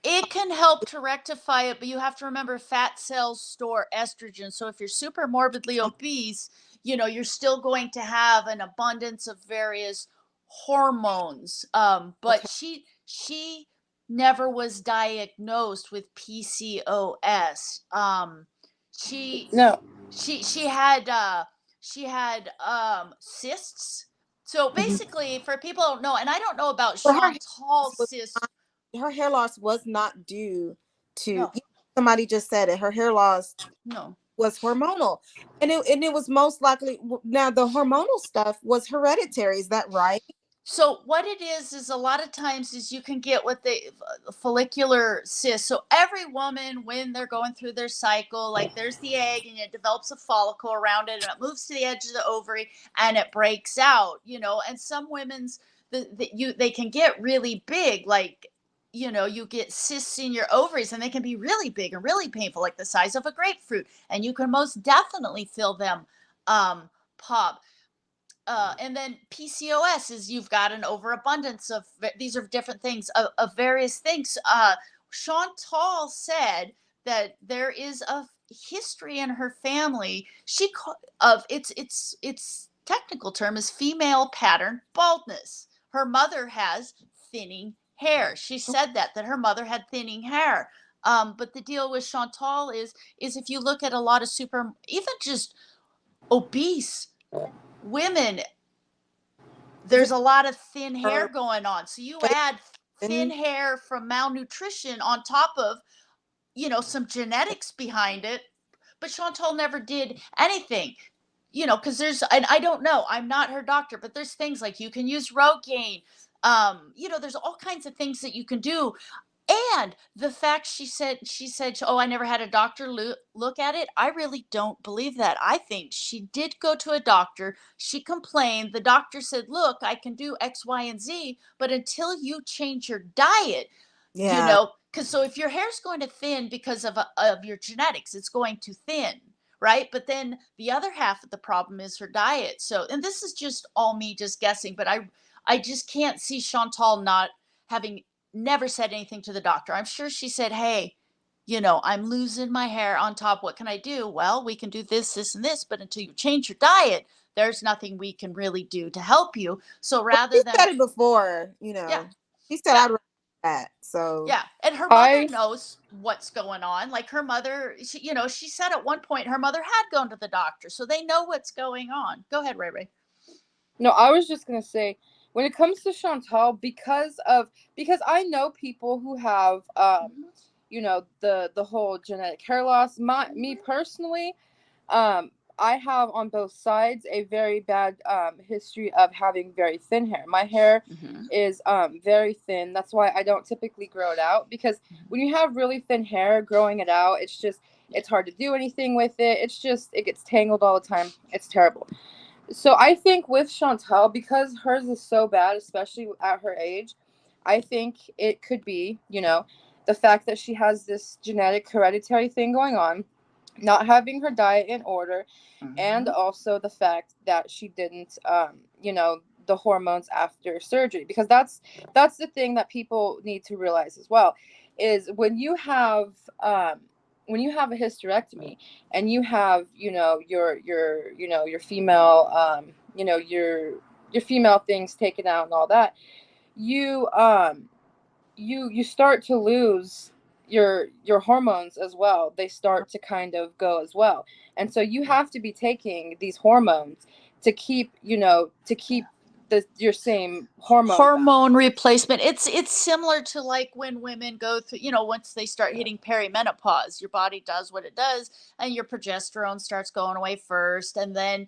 it can help to rectify it, but you have to remember fat cells store estrogen. So if you're super morbidly obese, you're still going to have an abundance of various hormones. But okay. she never was diagnosed with PCOS. She no. she had cysts. So basically, for people who don't know, and I don't know about But her Chantal's cysts. her hair loss was not due to, No. somebody just said it. Her hair loss No. was hormonal, and it was most likely, now the hormonal stuff was hereditary. Is that right? So what it is a lot of times is you can get what the follicular cyst. So every woman, when they're going through their cycle, like there's the egg and it develops a follicle around it and it moves to the edge of the ovary and it breaks out, and some women's they can get really big, like, you get cysts in your ovaries and they can be really big and really painful, like the size of a grapefruit, and you can most definitely feel them pop. And then PCOS is you've got an overabundance of these are different things of various things. Chantal said that there is a history in her family. Of its technical term is female pattern baldness. Her mother has thinning hair. She said that her mother had thinning hair. But the deal with Chantal is if you look at a lot of even just obese women, there's a lot of thin hair going on. So you add thin hair from malnutrition on top of, some genetics behind it. But Chantal never did anything, because and I don't know, I'm not her doctor, but there's things like you can use Rogaine. There's all kinds of things that you can do. And the fact she said, oh, I never had a doctor look at it. I really don't believe that. I think she did go to a doctor. She complained. The doctor said, look, I can do X, Y, and Z, but until you change your diet, because so if your hair's going to thin because of your genetics, it's going to thin, right? But then the other half of the problem is her diet. So, and this is just all me just guessing, but I just can't see Chantal not having never said anything to the doctor. I'm sure she said, hey, I'm losing my hair on top. What can I do? Well, we can do this, this, and this, but until you change your diet, there's nothing we can really do to help you. So rather She than, said it before, yeah, she said yeah, I'd rather that. So yeah. And her mother I knows what's going on. Like her mother, she said at one point her mother had gone to the doctor. So they know what's going on. Go ahead, Ray Ray. No, I was just gonna say, when it comes to Chantal, because I know people who have the whole genetic hair loss. Me personally, I have on both sides a very bad history of having very thin hair. My hair is very thin. That's why I don't typically grow it out, because when you have really thin hair, growing it out, it's hard to do anything with it. It gets tangled all the time. It's terrible. So I think with Chantal, because hers is so bad, especially at her age, I think it could be, the fact that she has this genetic hereditary thing going on, not having her diet in order, and also the fact that she didn't, the hormones after surgery. Because that's the thing that people need to realize as well, is when you have a hysterectomy and you have your female your female things taken out and all that, you start to lose your hormones as well. They start to kind of go as well, and so you have to be taking these hormones to keep your same hormone replacement. It's similar to like when women go through, once they start hitting perimenopause, your body does what it does, and your progesterone starts going away first, and then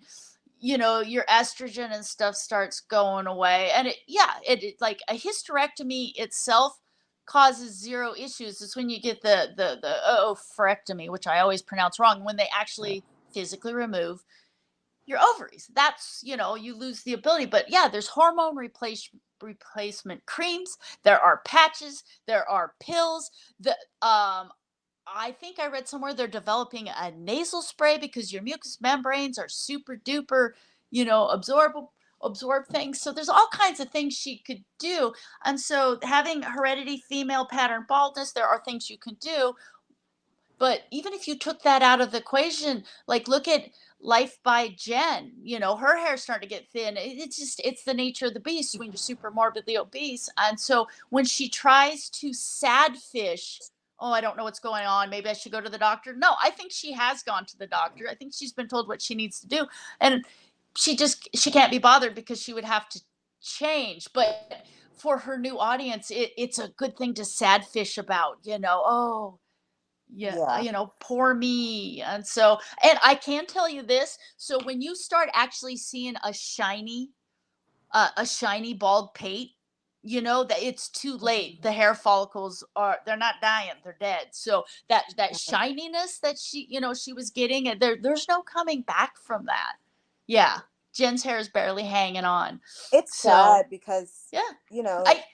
your estrogen and stuff starts going away. And it like a hysterectomy itself causes zero issues. It's when you get the oophorectomy, which I always pronounce wrong, when they actually physically remove your ovaries. That's, you lose the ability. But yeah, there's hormone replacement creams, there are patches, there are pills. I think I read somewhere they're developing a nasal spray because your mucous membranes are super duper, absorb things. So there's all kinds of things she could do. And so having heredity female pattern baldness, there are things you can do. But even if you took that out of the equation, like look at Life by Jen, her hair's starting to get thin. It's the nature of the beast when you're super morbidly obese. And so when she tries to sad fish, oh, I don't know what's going on, maybe I should go to the doctor. No, I think she has gone to the doctor. I think she's been told what she needs to do. And she can't be bothered because she would have to change. But for her new audience, it's a good thing to sad fish about, oh, yeah, yeah, poor me. And I can tell you this, so when you start actually seeing a shiny bald pate, that it's too late. The hair follicles they're not dying, they're dead. So that shininess that she was getting, and there's no coming back from that. Yeah, Jen's hair is barely hanging on. it's So sad because yeah, you know I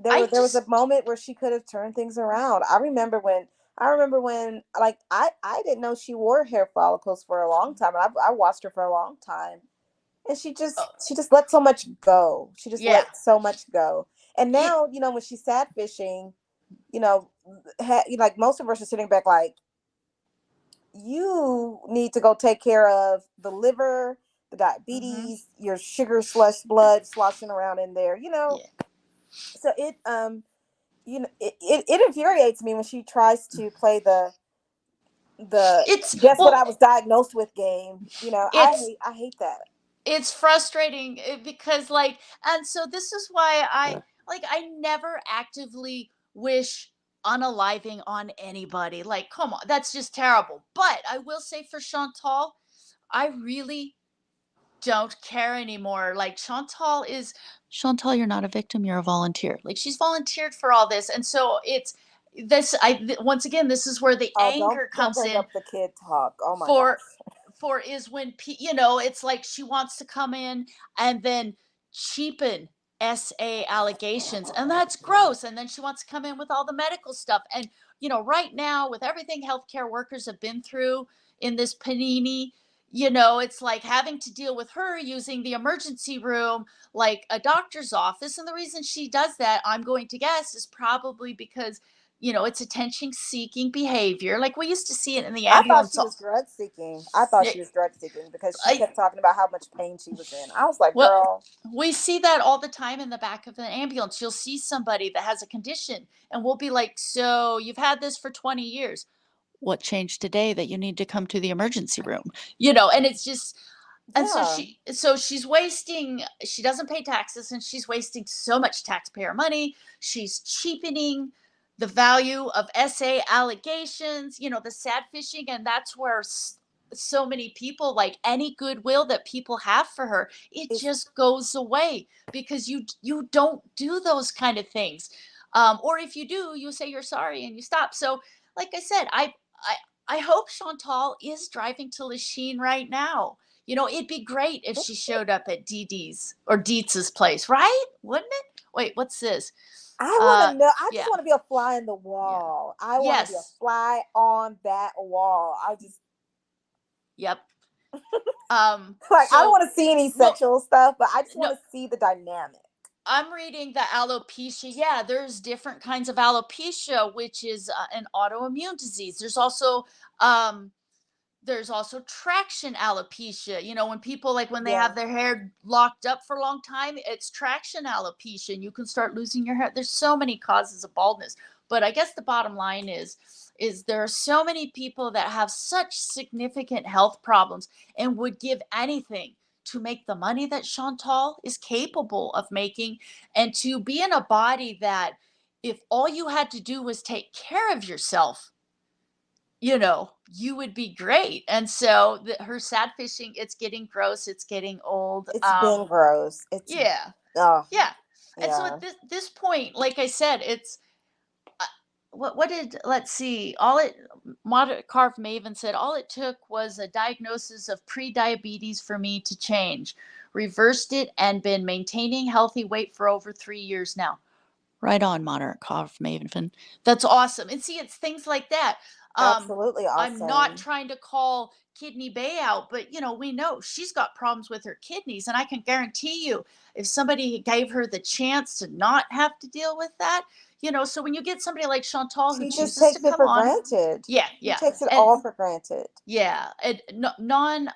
there was a just moment where she could have turned things around. I remember when like I didn't know she wore hair follicles for a long time. I watched her for a long time, and she just let so much go. She just yeah. let so much go. And It, now when she's sad fishing, you know, like most of us are sitting back like, you need to go take care of the liver, the mhm, diabetes, your sugar slush blood sloshing around in there. yeah. So it infuriates me when she tries to play the It's guess what I well, was diagnosed with game. it's I hate that. it's frustrating because and so this is why I never actively wish unaliving on anybody. Like, come on, that's just terrible. But I will say for Chantal, I really don't care anymore. Like Chantal, you're not a victim, you're a volunteer. Like she's volunteered for all this. And so it's this once again, this is where the Oh, anger don't comes bring in up the kid talk. Oh my for gosh. is when it's like she wants to come in and then cheapen SA allegations, and that's gross. And then she wants to come in with all the medical stuff. And right now, with everything healthcare workers have been through in this panini, You know, it's like having to deal with her using the emergency room like a doctor's office. And the reason she does that, I'm going to guess, is probably because, you know, it's attention seeking behavior. Like we used to see it in the I thought ambulance. she was drug seeking. I thought Yeah, she was drug seeking because she I, kept talking about how much pain she was in. I was like, well, girl, we see that all the time in the back of an ambulance. You'll see somebody that has a condition, and we'll be like, so you've had this for 20 years. What changed today that you need to come to the emergency room? You know, and it's just, and yeah. so she's wasting, she doesn't pay taxes and she's wasting so much taxpayer money. She's cheapening the value of SA allegations, you know, the sad fishing. And that's where so many people, like any goodwill that people have for her, it It's just goes away because you don't do those kind of things. Or if you do, you say you're sorry and you stop. So like I said, I hope Chantal is driving to Lachine right now. You know, it'd be great if she showed up at DeeDee's or Dietz's place, right? Wouldn't it? Wait, what's this? I want to know. I just Yeah, want to be a fly in the yeah, wall. I want to be a yes, fly on that wall. I just yep. like I don't So, want to see any well, sexual stuff, but I just no, want to see the dynamic. I'm reading the alopecia. Yeah, there's different kinds of alopecia, which is an autoimmune disease. Um, there's also traction alopecia. You know, when people like when they Yeah. have their hair locked up for a long time, it's traction alopecia, and you can start losing your hair. There's so many causes of baldness, but I guess the bottom line is there are so many people that have such significant health problems and would give anything to make the money that Chantal is capable of making, and to be in a body that, if all you had to do was take care of yourself, you know, you would be great. And so her sad fishing, it's getting gross, it's getting old. It's been gross. It's Yeah, oh yeah. And so yeah. at this point, like I said, it's uh, what did, let's see, all it, Moderate Carve Maven said, all it took was a diagnosis of pre-diabetes for me to change. Reversed it and been maintaining healthy weight for over 3 years now. Right on, Moderate Carve Maven. That's awesome. And see, it's things like that. Absolutely I'm not awesome. trying to call Kidney Bay out, but you know, we know she's got problems with her kidneys, and I can guarantee you, if somebody gave her the chance to not have to deal with that, you know, so when you get somebody like Chantal who She just chooses to takes it come for on, granted. yeah, She yeah, takes it and all for granted. yeah, and non,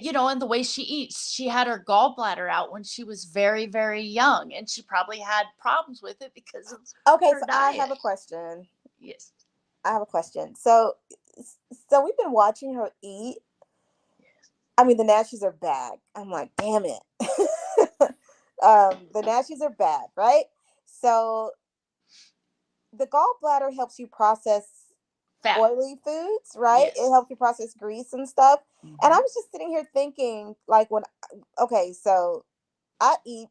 you know, and the way she eats, she had her gallbladder out when she was very, very young, and she probably had problems with it because of Okay, her so I have diet. a question. Yes. I have a question. So we've been watching her eat. I mean, the nasties are bad. I'm like, damn it. The nasties are bad, right? So the gallbladder helps you process Fat. oily foods, right? It Yes. helps you process grease and stuff. And I Mhm. was just sitting here thinking, like, okay, so I eat,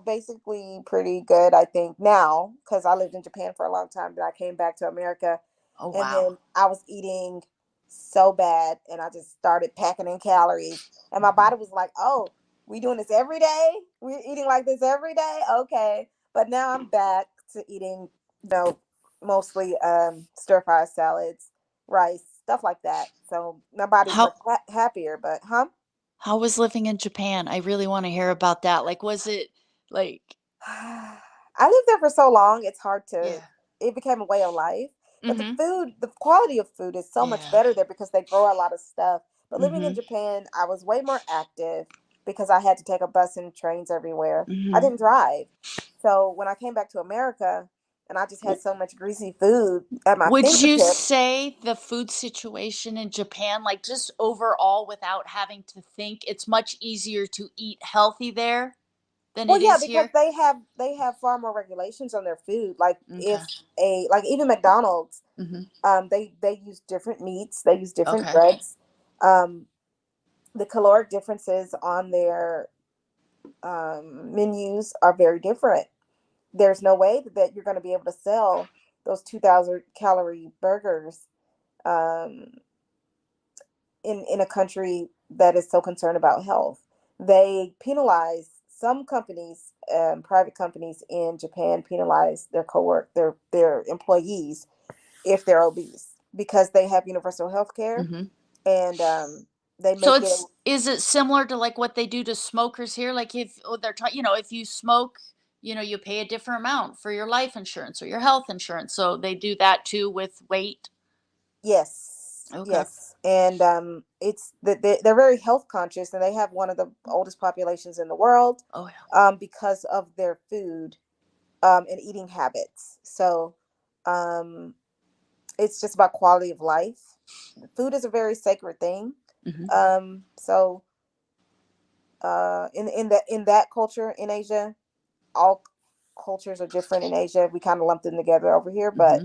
basically pretty good, I think, now, because I lived in Japan for a long time. Then I came back to America, Oh and wow. then I was eating so bad, and I just started packing in calories. And my Mhm. body was like, oh, we doing this every day? We're eating like this every day? Okay. But now I'm back to eating, mostly stir fry salads, rice, stuff like that. So my body's much How happier, but huh? how was living in Japan? I really want to hear about that. Like, was it like, I lived there for so long, it's hard to, yeah. it became a way of life. But Mhm. the quality of food is so much Yeah. better there because they grow a lot of stuff. But living in Mhm. Japan, I was way more active because I had to take a bus and trains everywhere. I Mhm. didn't drive. So when I came back to America and I just had W- so much greasy food at my Would you fingertips. say the food situation in Japan, like just overall without having to think, it's much easier to eat healthy there than Well, it yeah, is because here? they have far more regulations on their food. Like if Okay. like even McDonald's, Mhm. they use different meats, they use different Okay. breads. Um, the caloric differences on their menus are very different. There's no way that you're going to be able to sell those 2,000 calorie burgers um, in a country that is so concerned about health. They penalize some companies, private companies in Japan penalize their employees if they're obese because they have universal health care Mhm. and they So make it. is it similar to like what they do to smokers here? Like if they're if you smoke, you pay a different amount for your life insurance or your health insurance. So they do that too with weight. Yes, Okay. yes, and it's that they're very health conscious, and they have one of the oldest populations in the world. Oh yeah. Because of their food, and eating habits. So, it's just about quality of life. Food is a very sacred thing. So, in that culture in Asia, all cultures are different in Asia. We kind of lump them together over here, but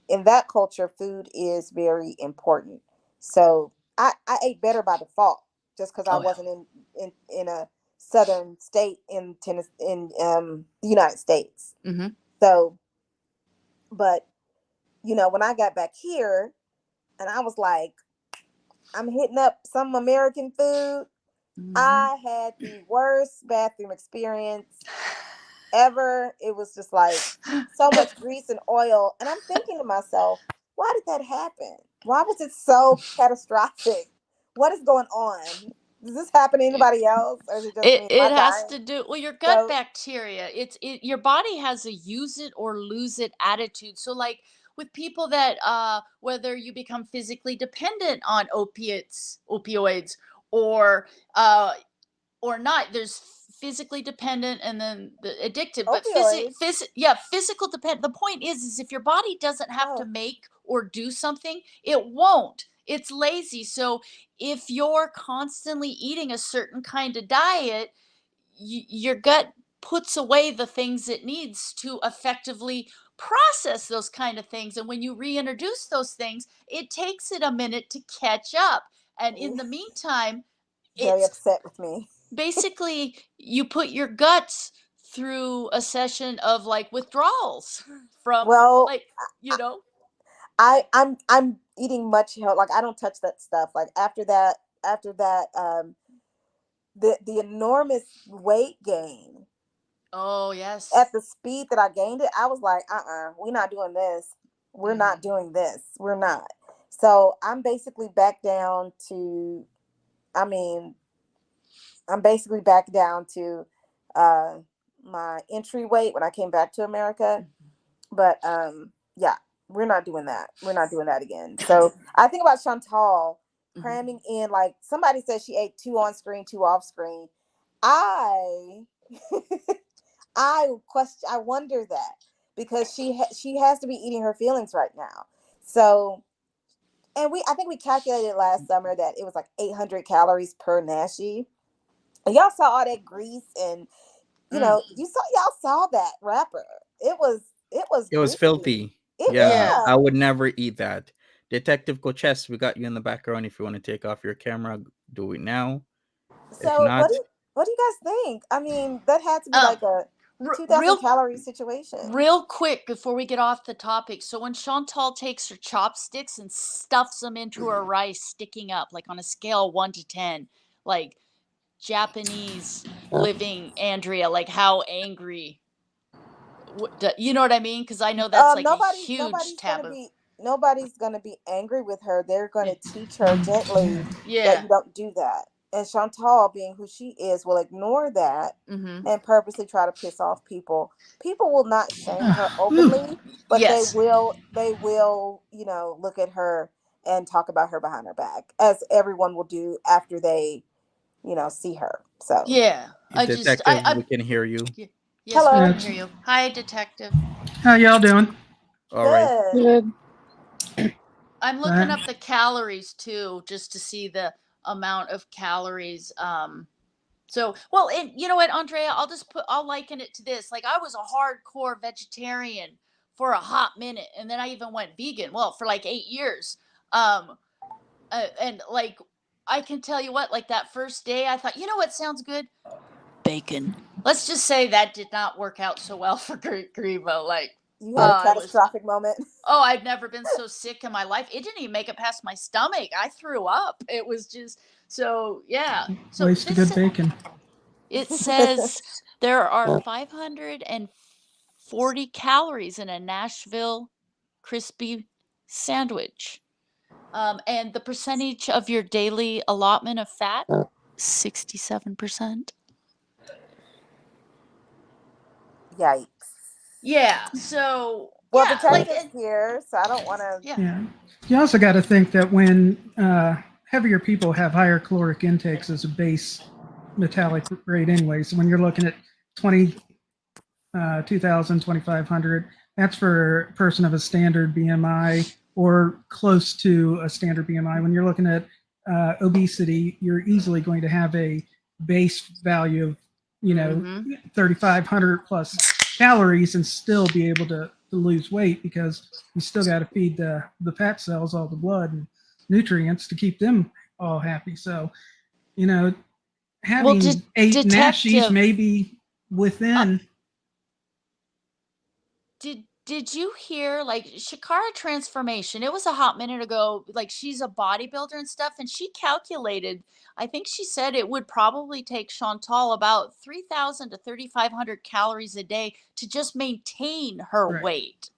in that culture, food is very important. So I ate better by default just because I wasn't in a southern state in Tennessee, in the United States. So, but when I got back here and I was like, I'm hitting up some American food. I had the worst bathroom experience ever. It was just like so much grease and oil. And I'm thinking to myself, why did that happen? Why was it so catastrophic? What is going on? Does this happen to anybody else? Or is it just me and my It has diet? to do your gut bacteria. Your body has a use it or lose it attitude. So like with people that whether you become physically dependent on opioids or uh or not, there's physically dependent and then the addictive, but Opioids. physical dependent. The point is if your body doesn't have to Oh, make or do something, it won't. It's lazy. So if you're constantly eating a certain kind of diet, your gut puts away the things it needs to effectively process those kind of things, and when you reintroduce those things, it takes it a minute to catch up, and in the meantime, very it's upset with me. basically you put your guts through a session of like withdrawals from Well, like I'm eating much health. Like I don't touch that stuff. Like after that, the enormous weight gain oh yes, at the speed that I gained it, I was like, we're not doing this. We're not doing this. We're not. So I'm basically back down to. I mean, I'm basically back down to my entry weight when I came back to America. But yeah, we're not doing that. We're not doing that again. So I think about Chantal cramming in, like somebody said she ate 2 on screen, 2 off screen. I I wonder that because she has to be eating her feelings right now. So, and I think we calculated last summer that it was like 800 calories per nashi. And y'all saw all that grease and y'all saw that wrapper. It was greasy. filthy. Yeah. I would never eat that. Detective Coches, we got you in the background. If you want to take off your camera, do it now. If So not, what do you guys think? I mean, that had to be like a 2,000 calorie situation. Real quick before we get off the topic. So when Chantal takes her chopsticks and stuffs them into her rice, sticking up like on a scale 1 to 10, like Japanese living Andrea, like how angry? You know what I mean? Because I know that's like a huge taboo. Nobody's gonna be angry with her. They're gonna teach her gently that you don't do that. And Chantal, being who she is, will ignore that and purposely try to piss off people. People will not shame her openly, but they will, look at her and talk about her behind her back, as everyone will do after they, see her. So yeah, Detective, we can hear you. Yes, hello. we can hear you. Hi, Detective. How y'all doing? All right. Good. I'm looking up the calories too, just to see the amount of calories. So, well, and you know what, Andrea, I'll liken it to this. Like, I was a hardcore vegetarian for a hot minute, and then I even went vegan. Well, for like 8 years. And like, I can tell you what, like that first day, I thought, you know what sounds good? Bacon. Let's just say that did not work out so well for Grebo. Like, you had a catastrophic moment. Oh, I'd never been so sick in my life. It didn't even make it past my stomach. I threw up. It was just so, yeah. So Waste of good bacon. It says there are 540 calories in a Nashville crispy sandwich. And the percentage of your daily allotment of fat, 67%. Yikes. Yeah. So Well, yeah, the tech like is here, so I don't want to. yeah. Yeah. You also got to think that when heavier people have higher caloric intakes as a base metabolic rate anyway. So when you're looking at 2,000, 2,500, that's for a person of a standard BMI or close to a standard BMI. When you're looking at obesity, you're easily going to have a base value of, 3,500 plus calories and still be able to lose weight, because you still got to feed the fat cells all the blood and nutrients to keep them all happy. So, having 8 nashies maybe within. Did you hear, like, Shakara transformation? It was a hot minute ago. Like, she's a bodybuilder and stuff, and she calculated. I think she said it would probably take Chantal about 3,000 to 3,500 calories a day to just maintain her weight.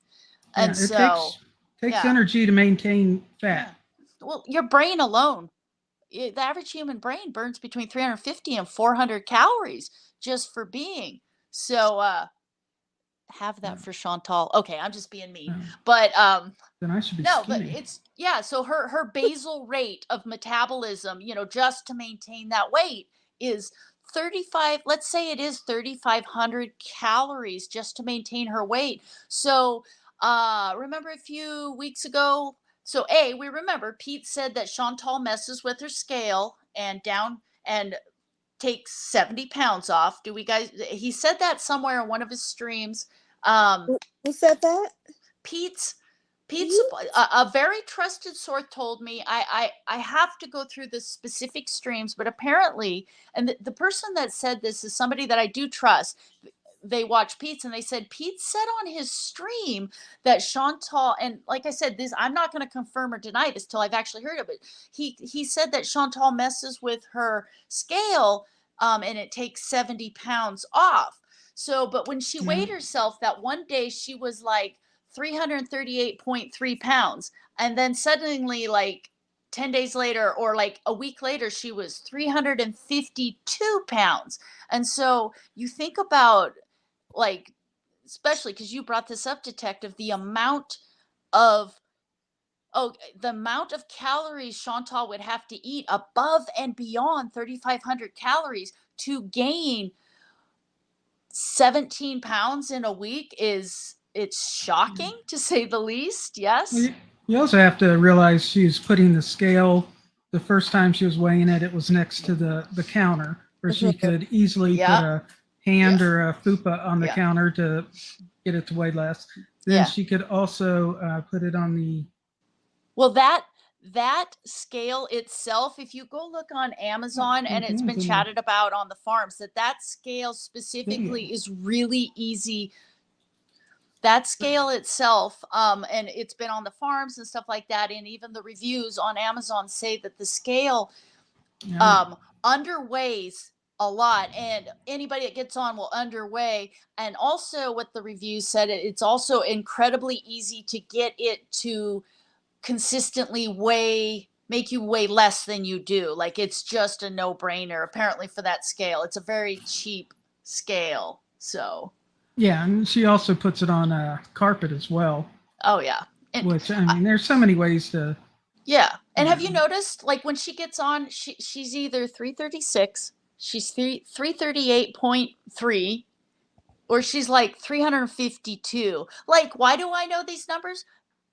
Yeah, And so takes energy to maintain fat. Yeah. Well, your brain alone, the average human brain burns between 350 and 400 calories just for being. So have that for Chantal. Okay, I'm just being mean. But then I should be no, skinny. but it's so her basal rate of metabolism, just to maintain that weight is 35, let's say it is 3,500 calories just to maintain her weight. So remember a few weeks ago, so we remember Pete said that Chantal messes with her scale and takes 70 pounds off. Do we guys, he said that somewhere in one of his streams. Who said that? Pete's a very trusted source told me. I have to go through the specific streams, but apparently, and the person that said this is somebody that I do trust. They watch Pete's, and they said Pete said on his stream that Chantal, and like I said, this, I'm not going to confirm or deny this till I've actually heard of it. He said that Chantal messes with her scale, and it takes 70 pounds off. So, but when she weighed herself that one day, she was like 338.3 pounds. And then suddenly, like 10 days later or like a week later, she was 352 pounds. And so you think about, like, especially because you brought this up, Detective, the amount of calories Chantal would have to eat above and beyond 3,500 calories to gain 17 pounds in a week it's shocking, to say the least. Yes. You also have to realize she's putting the scale. The first time she was weighing it, it was next to the counter, where she could easily put a hand or a fupa on the counter to get it to weigh less. Then she could also put it on the. Well, that scale itself, if you go look on Amazon, and it's been chatted about on the farms, that scale specifically is really easy. That scale itself, and it's been on the farms and stuff like that, and even the reviews on Amazon say that the scale underweighs a lot, and anybody that gets on will underweigh. And also what the reviews said, it's also incredibly easy to get it to consistently make you weigh less than you do. Like, it's just a no-brainer apparently for that scale. It's a very cheap scale. So yeah, and she also puts it on a carpet as well. Oh yeah. And which, I mean, there's so many ways to. Yeah. And have you noticed, like, when she gets on, she's either 336, she's 338.3, or she's like 352. Like, why do I know these numbers?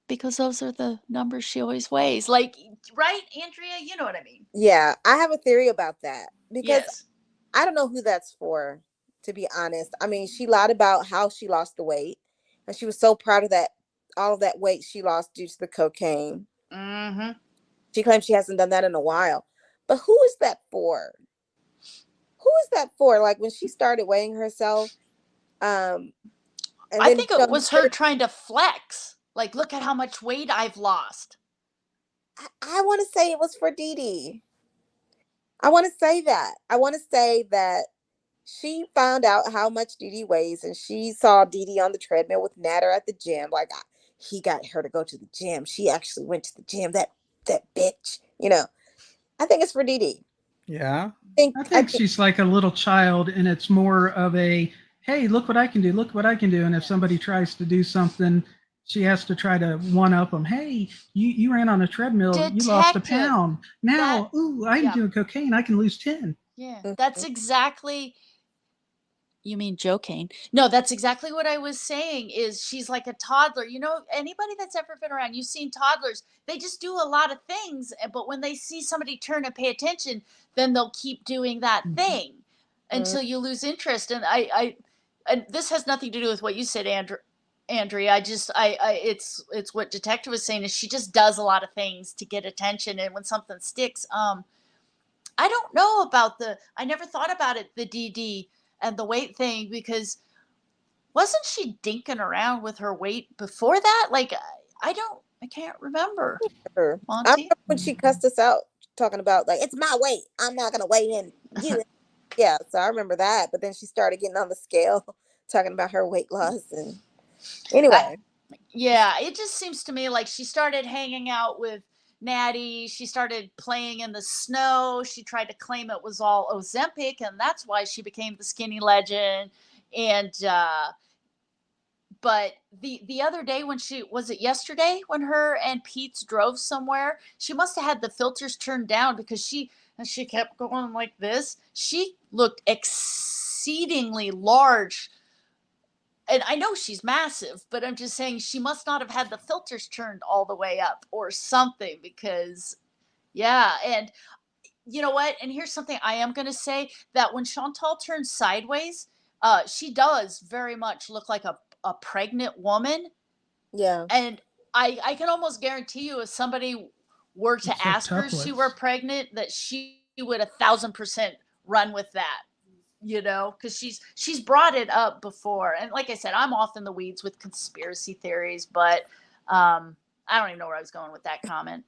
Because those are the numbers she always weighs. Like, right, Andrea? You know what I mean? Yeah, I have a theory about that, because I don't know who that's for, to be honest. I mean, she lied about how she lost the weight, and she was so proud of that, all of that weight she lost due to the cocaine. Mm-hmm. She claims she hasn't done that in a while. But who is that for? Who is that for? Like, when she started weighing herself, and I think it was her trying to flex. Like, look at how much weight I've lost. I want to say it was for DeeDee. I want to say that. I want to say that she found out how much DeeDee weighs, and she saw DeeDee on the treadmill with Natter at the gym. Like, he got her to go to the gym. She actually went to the gym. That that bitch. You know, I think it's for DeeDee. Yeah. I think she's like a little child, and it's more of a, hey, look what I can do, look what I can do. And if somebody tries to do something, she has to try to one up them. Hey, you ran on a treadmill, you lost a pound. Now, I'm doing cocaine, I can lose 10. Yeah, that's exactly. You mean Jocaine? No, that's exactly what I was saying. Is she's like a toddler. You know, anybody that's ever been around, you've seen toddlers. They just do a lot of things, but when they see somebody turn and pay attention, then they'll keep doing that thing until you lose interest. And and this has nothing to do with what you said, Andrea. It's what Detective was saying. Is she just does a lot of things to get attention, and when something sticks, I don't know about I never thought about it, the DeeDee and the weight thing, because wasn't she dinking around with her weight before that? Like, I can't remember. I remember when she cussed us out talking about, like, it's my weight, I'm not going to weigh in. Yeah, so I remember that. But then she started getting on the scale talking about her weight loss. And anyway. Yeah, it just seems to me like she started hanging out with Natty. She started playing in the snow. She tried to claim it was all Ozempic, and that's why she became the skinny legend. And but the other day, when was it yesterday when her and Pete's drove somewhere, she must have had the filters turned down, because she kept going like this. She looked exceedingly large. And I know she's massive, but I'm just saying she must not have had the filters turned all the way up or something, because, yeah. And you know what? And here's something I am going to say, that when Chantal turns sideways, she does very much look like a pregnant woman. Yeah. And I can almost guarantee you, if somebody were to ask her if she were pregnant, that she would 1,000% run with that. You know, because she's brought it up before. And like I said, I'm off in the weeds with conspiracy theories, but I don't even know where I was going with that comment.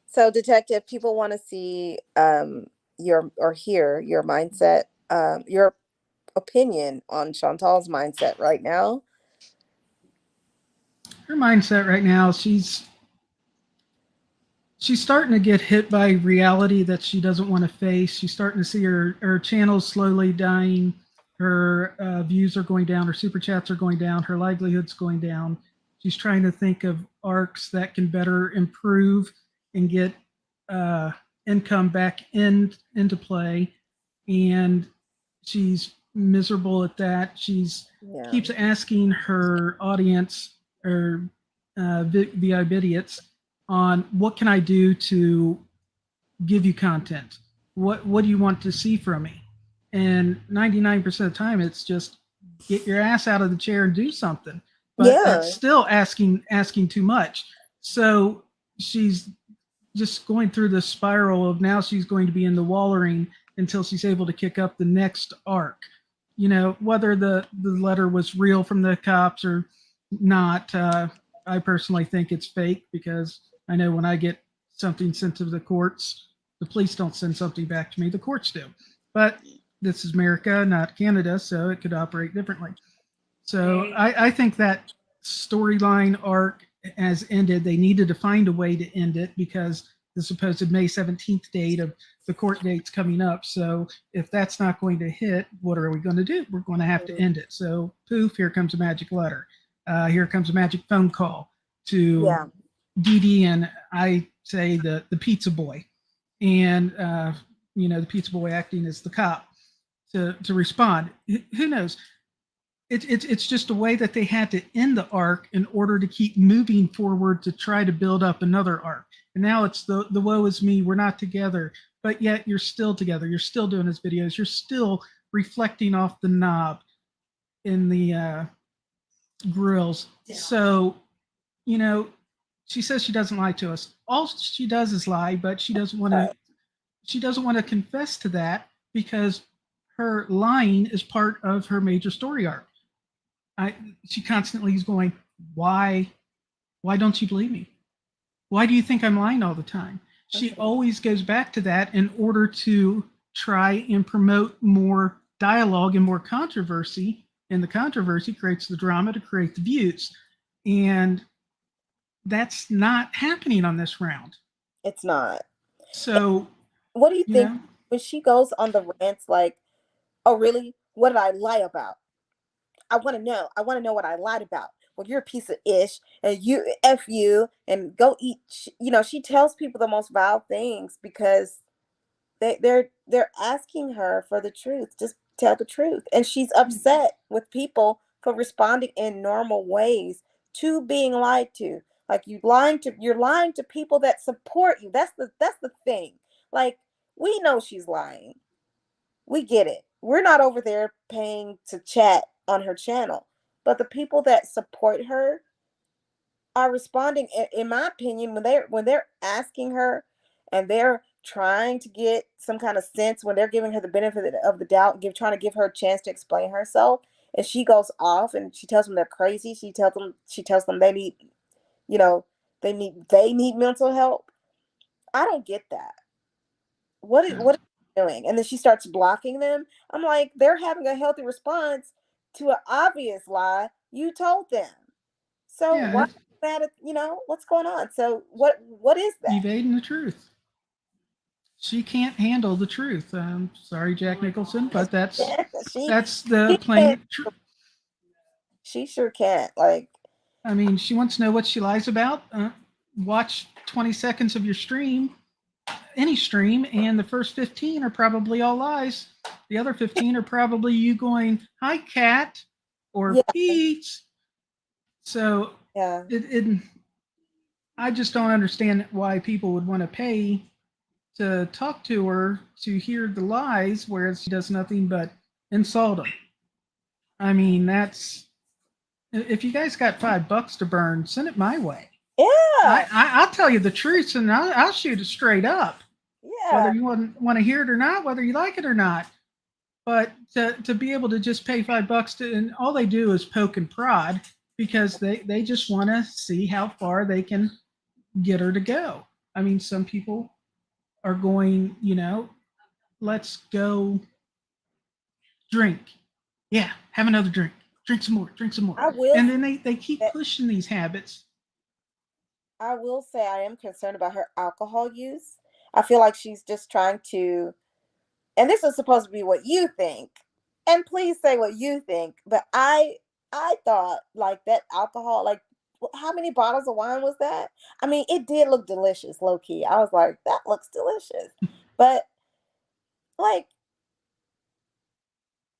So, Detective, people want to see hear your mindset, your opinion on Chantal's mindset right now. Her mindset right now, she's starting to get hit by reality that she doesn't want to face. She's starting to see her channel slowly dying. Her views are going down. Her super chats are going down. Her livelihood's going down. She's trying to think of arcs that can better improve and get income back into play. And she's miserable at that. She's keeps asking her audience, or VI idiots, on what can I do to give you content? What do you want to see from me? And 99% of the time, it's just get your ass out of the chair and do something. But it's still asking too much. So she's just going through this spiral of, now she's going to be in the wallowing until she's able to kick up the next arc. You know, whether the letter was real from the cops or not, I personally think it's fake, because I know when I get something sent to the courts, the police don't send something back to me, the courts do. But this is America, not Canada, so it could operate differently. So I think that storyline arc has ended. They needed to find a way to end it, because the supposed May 17th date of the court date's coming up. So if that's not going to hit, what are we going to do? We're going to have to end it. So poof, here comes a magic letter. Here comes a magic phone call to DeeDee, and I say the pizza boy, and the pizza boy acting as the cop to respond. Who knows? It's just a way that they had to end the arc in order to keep moving forward to try to build up another arc. And now it's the woe is me, we're not together, but yet you're still together. You're still doing his videos. You're still reflecting off the knob in the grills. Yeah. So, she says she doesn't lie to us. All she does is lie, but she doesn't want to. She doesn't want to confess to that, because her lying is part of her major story arc. She constantly is going, why don't you believe me? Why do you think I'm lying all the time? She always goes back to that in order to try and promote more dialogue and more controversy. And the controversy creates the drama to create the views. And that's not happening on this round. It's not. So, what do you think when she goes on the rants like, oh, really? What did I lie about? I want to know. I want to know what I lied about. Well, you're a piece of ish, and you F you, and go eat. She tells people the most vile things because they're asking her for the truth. Just tell the truth. And she's upset with people for responding in normal ways to being lied to. Like you're lying to people that support you. That's the thing. Like, we know she's lying. We get it. We're not over there paying to chat on her channel. But the people that support her are responding, in my opinion, when they're asking her and they're trying to get some kind of sense, when they're giving her the benefit of the doubt, trying to give her a chance to explain herself, and she goes off and she tells them they're crazy. She tells them they need, they need mental help. I don't get that. What is she doing? And then she starts blocking them. I'm like, they're having a healthy response to an obvious lie you told them. So why mad at, what's going on? So what is that? Evading the truth. She can't handle the truth. Sorry, Jack Nicholson, but that's the plain truth. She sure can't. Like, I mean, she wants to know what she lies about. Watch 20 seconds of your stream, any stream, and the first 15 are probably all lies. The other 15 are probably you going, "Hi, cat," or "Pete." So I just don't understand why people would want to pay to talk to her to hear the lies, whereas she does nothing but insult them. I mean, if you guys got $5 to burn, send it my way. Yeah, I'll tell you the truth, and I'll shoot it straight up. Yeah, whether you want to hear it or not, whether you like it or not. But to be able to just pay $5 and all they do is poke and prod because they just want to see how far they can get her to go. I mean, some people are going, let's go drink. Yeah, have another drink. Drink some more. And then they keep pushing these habits. I will say I am concerned about her alcohol use. I feel like she's just trying to, and this is supposed to be what you think, and please say what you think, but I thought like that alcohol, like how many bottles of wine was that? I mean, it did look delicious, low key. I was like, that looks delicious. But like,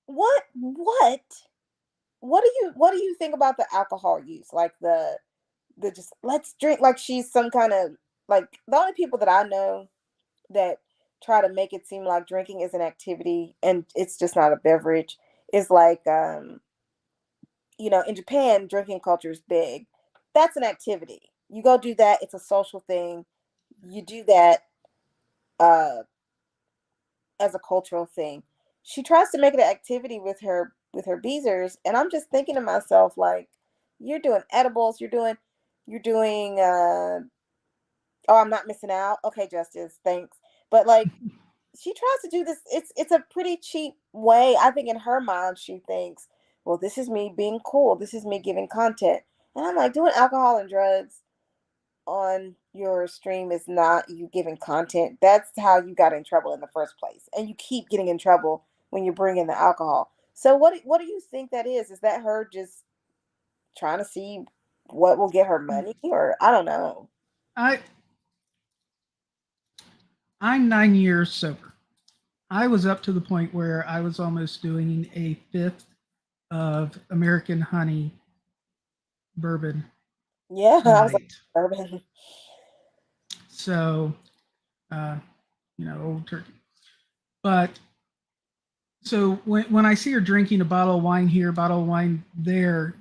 what do you think about the alcohol use? Like the just let's drink, like she's some kind of, like, the only people that I know that try to make it seem like drinking is an activity and it's just not a beverage is like in Japan, drinking culture is big. That's an activity. You go do that. It's a social thing. You do that as a cultural thing. She tries to make it an activity with her beezers, and I'm just thinking to myself, like, you're doing edibles, you're doing oh, I'm not missing out. Okay, Justice, thanks. But like, she tries to do this. It's a pretty cheap way. I think in her mind, she thinks, well, this is me being cool. This is me giving content. And I'm like, doing alcohol and drugs on your stream is not you giving content. That's how you got in trouble in the first place. And you keep getting in trouble when you bring in the alcohol. So what do you think that is? Is that her just trying to see what will get her money? Or I don't know. I'm 9 years sober. I was up to the point where I was almost doing a fifth of American honey bourbon. Yeah, I was like, bourbon. So, old turkey. But so when I see her drinking a bottle of wine here, a bottle of wine there,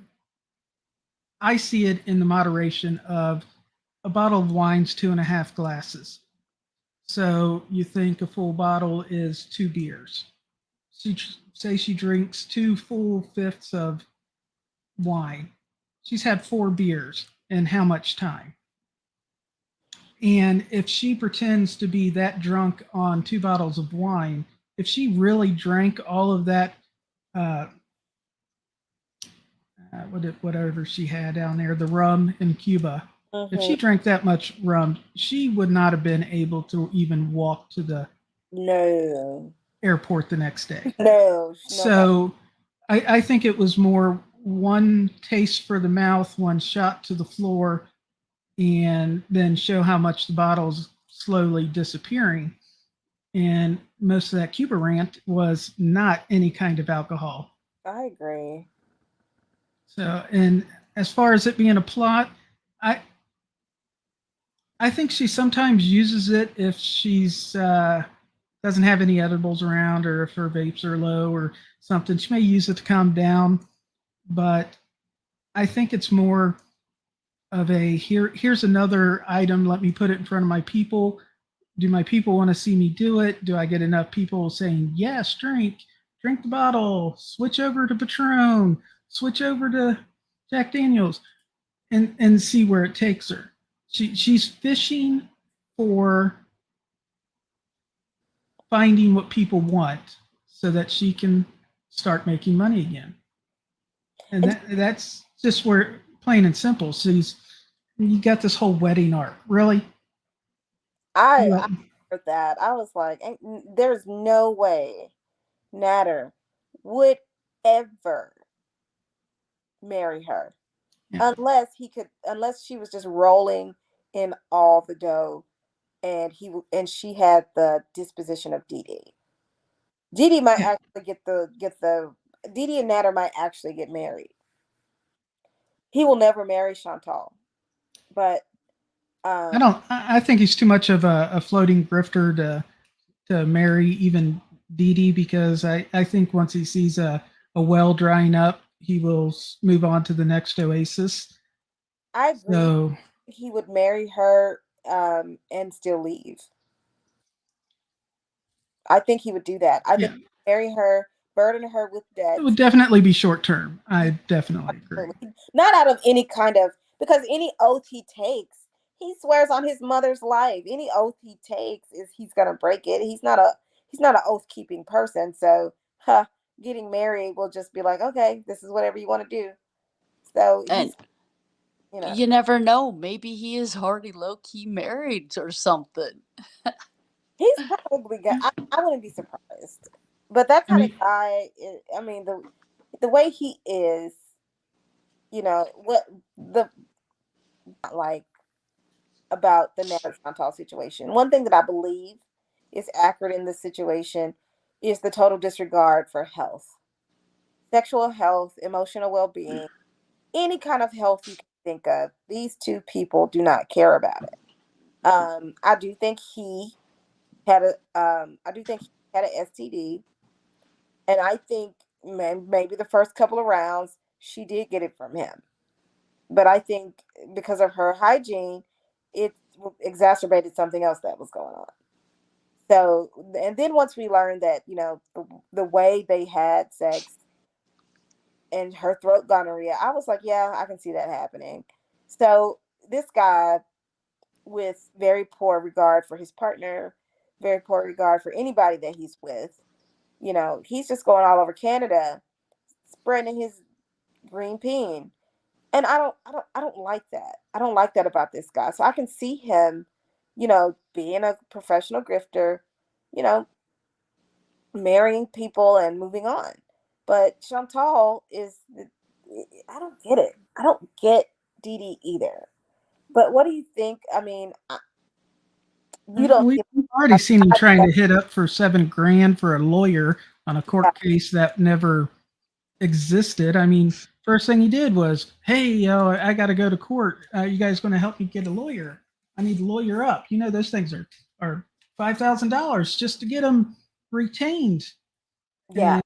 I see it in the moderation of a bottle of wine's 2.5 glasses. So you think a full bottle is 2 beers. Say she drinks 2 full fifths of wine. She's had 4 beers in how much time? And if she pretends to be that drunk on 2 bottles of wine, if she really drank all of that, whatever she had down there, the rum in Cuba, If she drank that much rum, she would not have been able to even walk to the airport the next day. So I think it was more one taste for the mouth, one shot to the floor, and then show how much the bottle's slowly disappearing. And most of that Cuba rant was not any kind of alcohol. I agree. So, and as far as it being a plot, I think she sometimes uses it if she's doesn't have any edibles around, or if her vapes are low or something. She may use it to calm down, but I think it's more of a here's another item. Let me put it in front of my people. Do my people want to see me do it? Do I get enough people saying yes, drink the bottle, switch over to Patron, switch over to Jack Daniels, and see where it takes her. She's fishing for finding what people want so that she can start making money again. And that's just where, plain and simple. So you got this whole wedding arc. Really? I heard that. I was like, there's no way Natter would ever marry her. Yeah. Unless she was just rolling in all the dough, and she had the disposition of DeeDee. DeeDee might actually get the DeeDee and Natter might actually get married. He will never marry Chantal, but I think he's too much of a floating grifter to marry even DeeDee, because I think once he sees a well drying up, he will move on to the next oasis. I agree. So, he would marry her and still leave. I think he would do that. I think he'd marry her, burden her with debt. It would definitely be short term. I definitely agree. Not out of any kind of, because any oath he takes, he swears on his mother's life. Any oath he takes is he's gonna break it. He's not an oath keeping person. So, getting married will just be like, okay, this is whatever you want to do. So, and you never know. Maybe he is already low key married or something. He's probably got. I wouldn't be surprised. But that kind of guy, I mean, the way he is, what like about the Natter Chantal situation. One thing that I believe is accurate in this situation is the total disregard for health, sexual health, emotional well-being, any kind of health you can think of. These two people do not care about it. I do think he had a STD, and I think maybe the first couple of rounds she did get it from him, but I think because of her hygiene, it exacerbated something else that was going on. So, and then once we learned that, the way they had sex and her throat gonorrhea, I was like, yeah, I can see that happening. So this guy, with very poor regard for his partner, very poor regard for anybody that he's with, he's just going all over Canada, spreading his green peen. And I don't like that. I don't like that about this guy. So I can see him, being a professional grifter, marrying people and moving on. But Chantal I don't get it. I don't get DeeDee either. But what do you think? I mean, we've already seen him trying to hit up for $7,000 for a lawyer on a court case that never existed. I mean, first thing he did was, hey, I got to go to court. You guys going to help me get a lawyer? I need to lawyer up. Those things are $5,000 just to get them retained. Yeah. And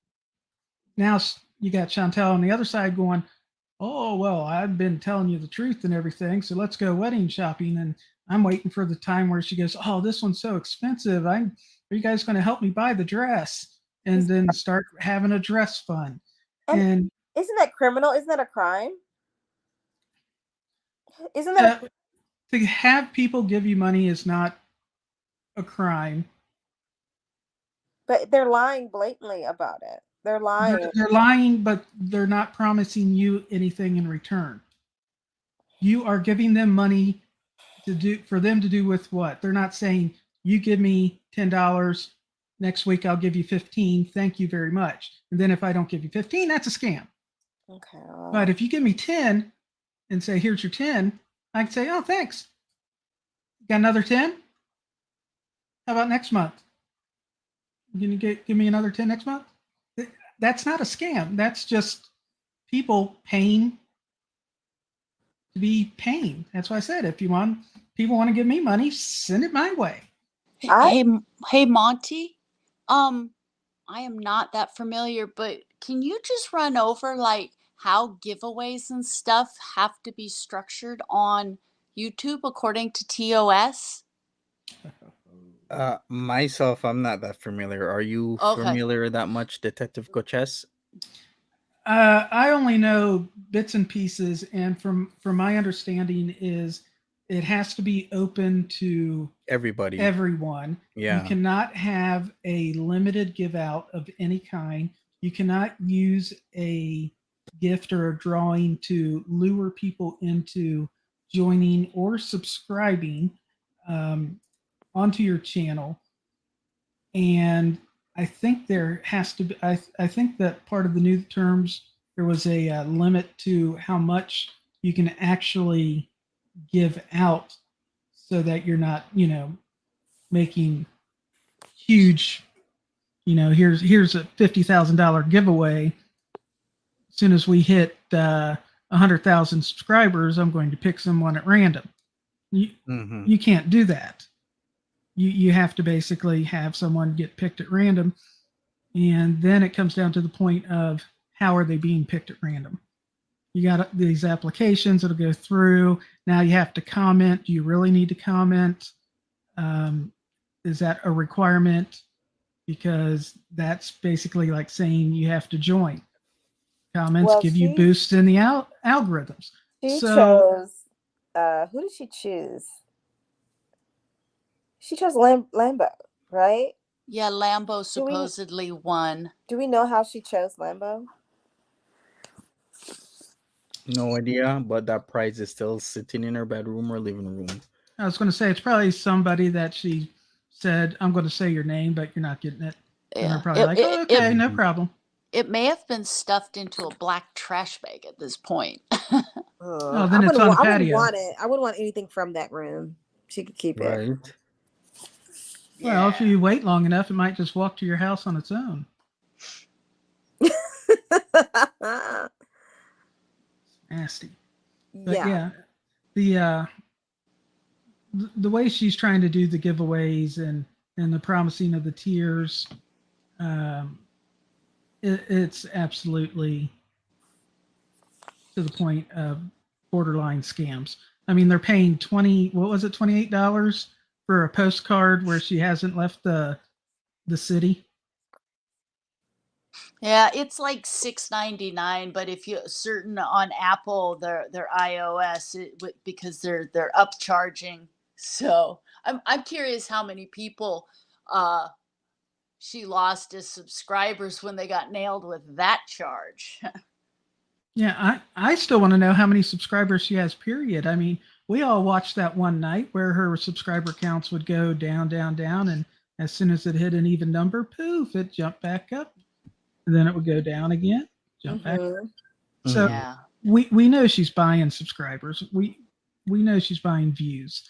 now you got Chantal on the other side going, oh, well, I've been telling you the truth and everything, so let's go wedding shopping. And I'm waiting for the time where she goes, oh, this one's so expensive. Are you guys going to help me buy the dress? And then start having a dress fund. And isn't that criminal? Isn't that a crime? Isn't that to have people give you money is not a crime. But they're lying blatantly about it. They're lying. They're lying, but they're not promising you anything in return. you are giving them money for them to do with what? They're not saying, you give me $10, next week I'll give you 15, thank you very much. And then if I don't give you 15, that's a scam. Okay. But if you give me 10 and say, here's your 10, I can say, oh, thanks. Got another 10? How about next month? Can you give me another 10 next month? That's not a scam. That's just people paying to be paying. That's why I said, if people want to give me money, send it my way. Hey, Monty. I am not that familiar, but can you just run over like how giveaways and stuff have to be structured on YouTube according to TOS? Myself, I'm not that familiar. Are you familiar that much, Detective Coches? I only know bits and pieces, and from my understanding is it has to be open to everyone. Yeah. You cannot have a limited give out of any kind. You cannot use a gift or a drawing to lure people into joining or subscribing onto your channel. And I think there has to be, I think that part of the new terms, there was a limit to how much you can actually give out so that you're not, making huge, here's a $50,000 giveaway. As soon as we hit 100,000 subscribers, I'm going to pick someone at random. You can't do that. You have to basically have someone get picked at random. And then it comes down to the point of how are they being picked at random? You got these applications that'll go through. Now you have to comment. Do you really need to comment? Is that a requirement? Because that's basically like saying you have to join. Comments give you boosts in the algorithms. She chose, who did she choose? She chose Lambo, right? Yeah, Lambo supposedly won. Do we know how she chose Lambo? No idea, but that prize is still sitting in her bedroom or living room. I was going to say, it's probably somebody that she said, I'm going to say your name, but you're not getting it. Yeah. And they're probably okay, no problem. It may have been stuffed into a black trash bag at this point. Oh, then it's on the patio. I wouldn't want anything from that room. She could keep it. Right. Well, if you wait long enough, it might just walk to your house on its own. Nasty. But yeah, the way she's trying to do the giveaways and the promising of the tiers, it's absolutely to the point of borderline scams. I mean, they're paying $28 for a postcard where she hasn't left the city. Yeah, it's like $6.99, but if you certain on Apple, their iOS, because they're upcharging. So I'm curious how many people she lost as subscribers when they got nailed with that charge. Yeah, I still want to know how many subscribers she has, period. I mean, we all watched that one night where her subscriber counts would go down, down, down, and as soon as it hit an even number, poof, it jumped back up. And then it would go down again, jump back up. So yeah. we know she's buying subscribers. We know she's buying views.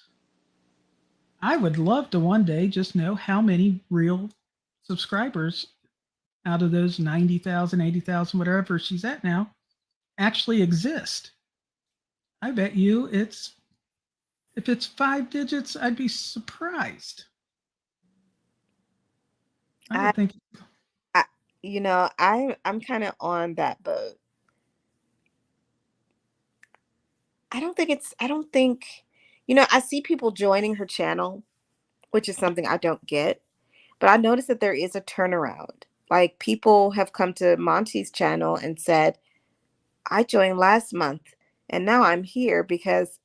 I would love to one day just know how many real subscribers out of those 90,000, 80,000, whatever she's at now, actually exist. I bet you if it's 5 digits, I'd be surprised. I would think. I'm kind of on that boat. I don't think, I see people joining her channel, which is something I don't get, but I noticed that there is a turnaround. Like, people have come to Monty's channel and said, I joined last month and now I'm here because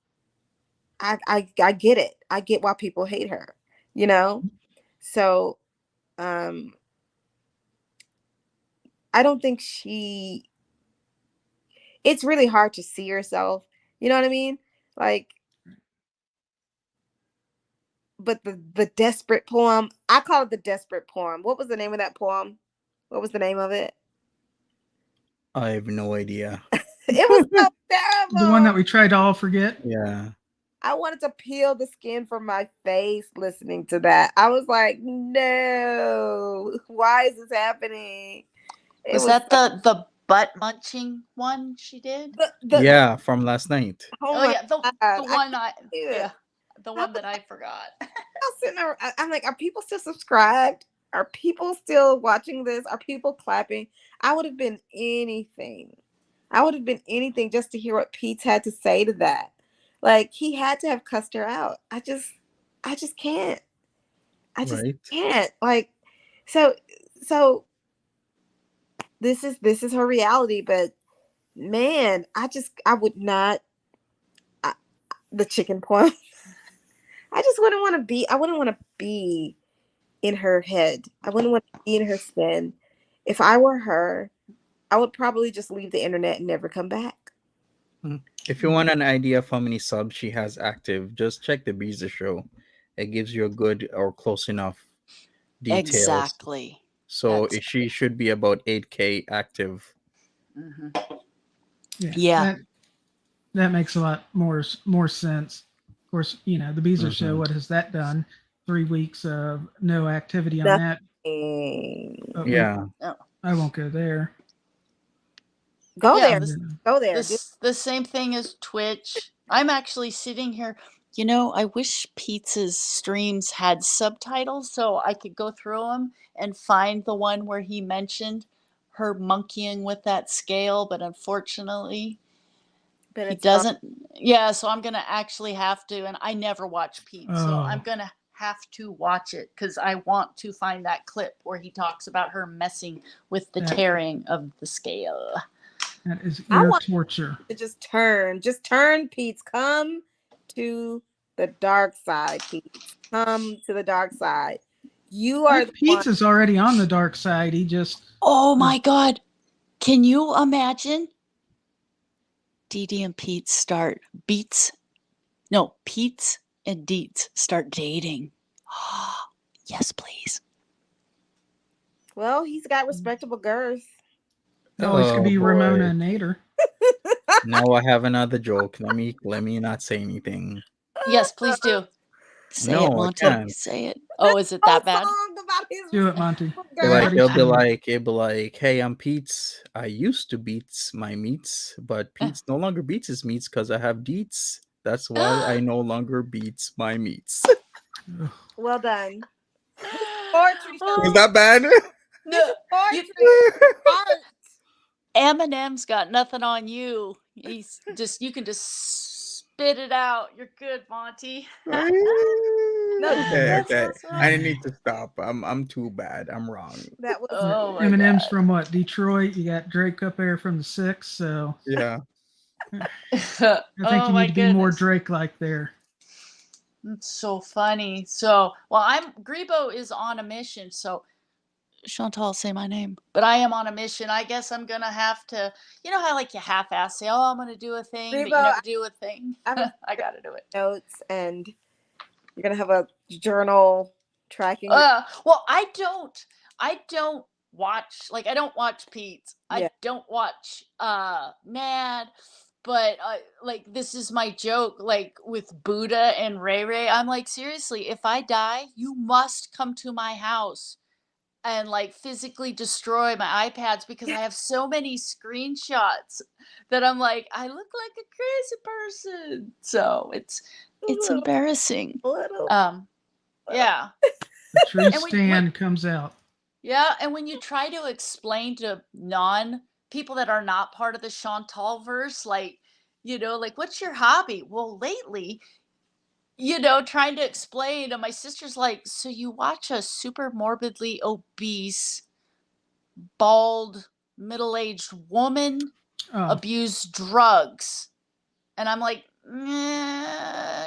I get it. I get why people hate her, So, I don't think it's really hard to see yourself. You know what I mean? Like, but the desperate poem, I call it the desperate poem. What was the name of that poem? What was the name of it? I have no idea. It was so terrible. The one that we tried to all forget. Yeah. I wanted to peel the skin from my face listening to that. I was like, no, why is this happening? Was that the butt munching one she did? Yeah, from last night. Oh my yeah, the God. one Yeah. the one that I forgot. I'm like, are people still subscribed? Are people still watching this? Are people clapping? I would have been anything. I would have been anything just to hear what Pete's had to say to that. Like, he had to have cussed her out. I just can't. I just can't. Like, so this is her reality, but man, I would not. The chicken point. I wouldn't want to be in her head. I wouldn't want to be in her skin. If I were her, I would probably just leave the internet and never come back. If you want an idea of how many subs she has active, just check the Beezer show. It gives you a good or close enough details. Exactly. So she should be about 8K active. Mm-hmm. Yeah. That makes a lot more sense. Of course, the Beezer show, what has that done? 3 weeks of no activity on that. Yeah. I won't go there. Go there. The same thing as Twitch. I'm actually sitting here. I wish Pete's streams had subtitles so I could go through them and find the one where he mentioned her monkeying with that scale, but unfortunately, he doesn't. Yeah, so I'm gonna actually have to, and I never watch Pete, so I'm gonna have to watch it because I want to find that clip where he talks about her messing with the tearing of the scale. That is ear torture. To just turn, Pete. Come to the dark side, Pete. Come to the dark side. You are Pete is already on the dark side. He just. Oh my God! Can you imagine? DeeDee and Pete start Pete's and Deets start dating. Yes, please. Well, he's got respectable girth. Always could be Ramona and Nader. Now I have another joke. Let me not say anything. Yes, please do. Say it, Monty. I can't. Say it. Oh, is it that bad? Do it, Monty. It'll be like, hey, I'm Pete's. I used to beats my meats, but Pete's no longer beats his meats because I have deets. That's why I no longer beats my meats. Well done. Poetry. Is that bad? No. Eminem's got nothing on you. You can just spit it out. You're good, Monty. Okay. I didn't need to stop. I'm too bad. I'm wrong. That was Eminem's from what? Detroit. You got Drake up there from the 6. So yeah. I think you need to be more Drake-like there. It's so funny. So, Grebo is on a mission. So, Chantal, say my name. But I am on a mission. I guess I'm gonna have to. You know how you half-ass say, "Oh, I'm gonna do a thing," Grebo, but you never do a thing. I gotta do it. Notes, and you're gonna have a journal tracking. Well, I don't watch. I don't watch Pete. I don't watch Mad. But this is my joke, with Buddha and Ray Ray. I'm like, seriously, if I die, you must come to my house and physically destroy my iPads because I have so many screenshots that I'm like, I look like a crazy person. So it's embarrassing. Yeah. The tree stand comes out. Yeah, and when you try to explain to people that are not part of the Chantal verse, what's your hobby? Well, lately, trying to explain, and my sister's like, so you watch a super morbidly obese, bald, middle-aged woman abuse drugs. And I'm like,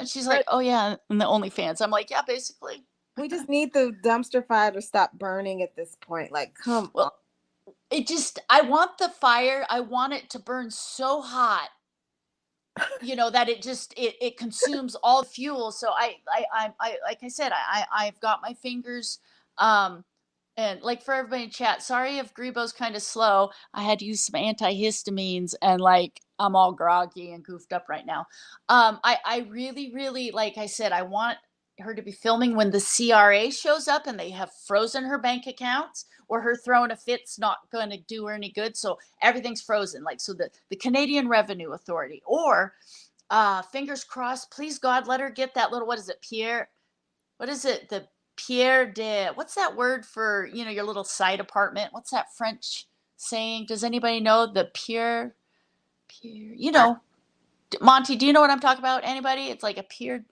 she's like, oh yeah, and the OnlyFans. I'm like, yeah, basically. We just need the dumpster fire to stop burning at this point. Come on. I want the fire. I want it to burn so hot you know, that it just it consumes all the fuel. So I like I said, I've got my fingers, and like for everybody in chat, sorry if Grebo's kind of slow. I had to use some antihistamines and like I'm all groggy and goofed up right now. I really, really, like I said, I want her to be filming when the CRA shows up and they have frozen her bank accounts, or her throwing a fit's not going to do her any good. So everything's frozen. Like, so the Canadian Revenue Authority, or fingers crossed, please God, let her get that little, what is it, Pierre? What is it? The Pierre de, what's that word for, you know, your little side apartment? What's that French saying? Does anybody know the Pierre, you know, Monty, do you know what I'm talking about? Anybody? It's like a Pierre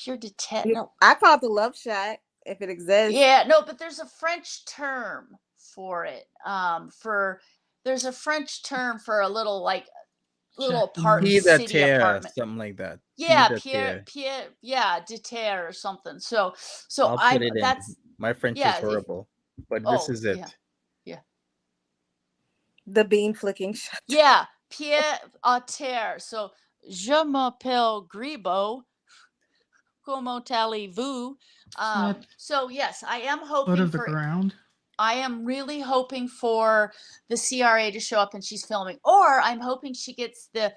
de tete. No. I call it the love shack if it exists. Yeah, no, but there's a French term for it. There's a French term for a little like little apartment, city apartment, something like that. yeah, Pierre, yeah, de terre or something. So I'll put it in. that's, My French is yeah, horrible, but this is it. yeah, The bean flicking shot. yeah, Pierre à terre. So je m'appelle Grebo. Comment allez-vous? So yes, I am hoping foot of the for ground. I am really hoping for the CRA to show up and she's filming, or I'm hoping she gets the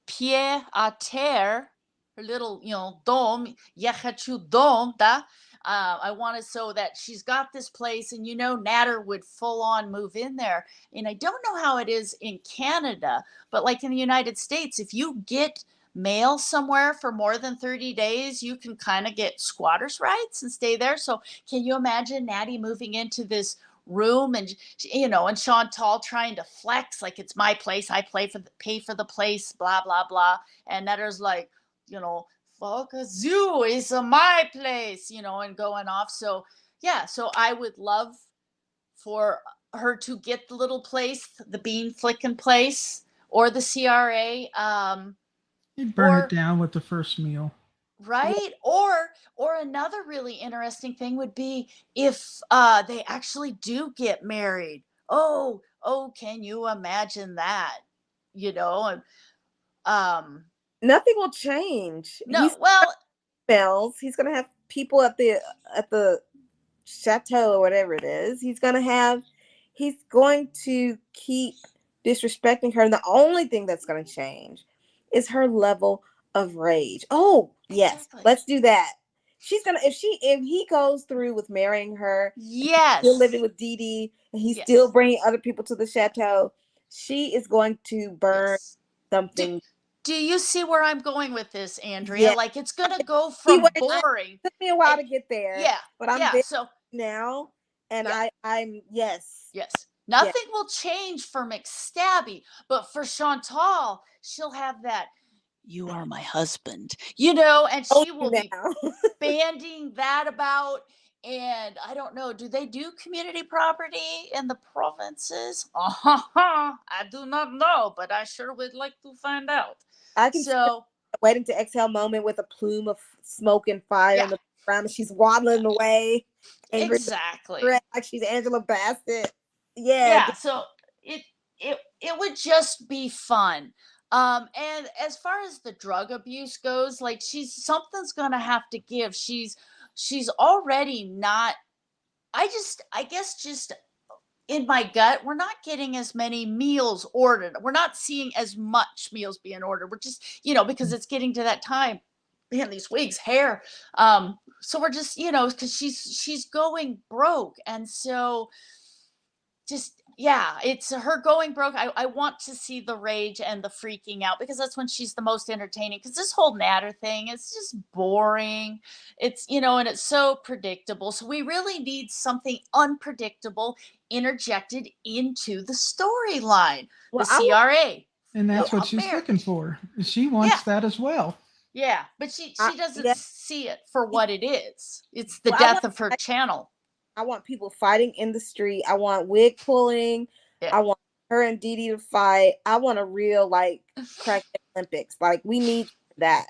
pied à terre, her little, you know, dome, yachachu dome, da. I want it so that she's got this place, and you know, Natter would full on move in there. And I don't know how it is in Canada, but like in the United States, if you get mail somewhere for more than 30 days, you can kind of get squatters' rights and stay there. So can you imagine Natty moving into this room, and you know, and Chantal trying to flex like it's my place, I pay for the place, blah blah blah, and Netter's like, you know, fuck a zoo, it's my place, you know, and going off. So yeah, so I would love for her to get the little place, the bean flicking place, or the CRA, You'd burn or it down with the first meal. right, or another really interesting thing would be if they actually do get married. Oh, can you imagine that, you know? And Nothing will change. no, well, He's gonna have people at the chateau or whatever it is. He's going to keep disrespecting her, and the only thing that's going to change is her level of rage. Oh yes, exactly. Let's do that. She's gonna, if he goes through with marrying her, yes, still living with DeeDee, and he's still bringing other people to the chateau, she is going to burn something. Do you see where I'm going with this, Andrea? Like, it's gonna go from boring. It took me a while to get there. Yeah, but I'm there now, and I'm yes. Nothing will change for McStabby, but for Chantal, she'll have that, you are my husband, you know, and she will be banding that about. And I don't know, do they do community property in the provinces? I do not know, but I sure would like to find out. I can see waiting to exhale moment with a plume of smoke and fire in the ground, and she's waddling away. Exactly. Like she's Angela Bassett. Yeah. So it would just be fun. And as far as the drug abuse goes, like something's gonna have to give. She's already not. I guess just in my gut, we're not getting as many meals ordered. We're not seeing as much meals being ordered. We're just, you know, because it's getting to that time. Man, these wigs, hair. So we're just, you know, because she's going broke, and so just it's her going broke. I want to see the rage and the freaking out, because that's when she's the most entertaining, because this whole Natter thing is just boring. It's, you know, and it's so predictable. So we really need something unpredictable interjected into the storyline. The CRA. And that's what she's looking for. She wants that as well. Yeah, but she doesn't see it for what it is. It's the death of her channel. I want people fighting in the street. I want wig pulling. I want her and DeeDee to fight. I want a real like crack Olympics. Like, we need that.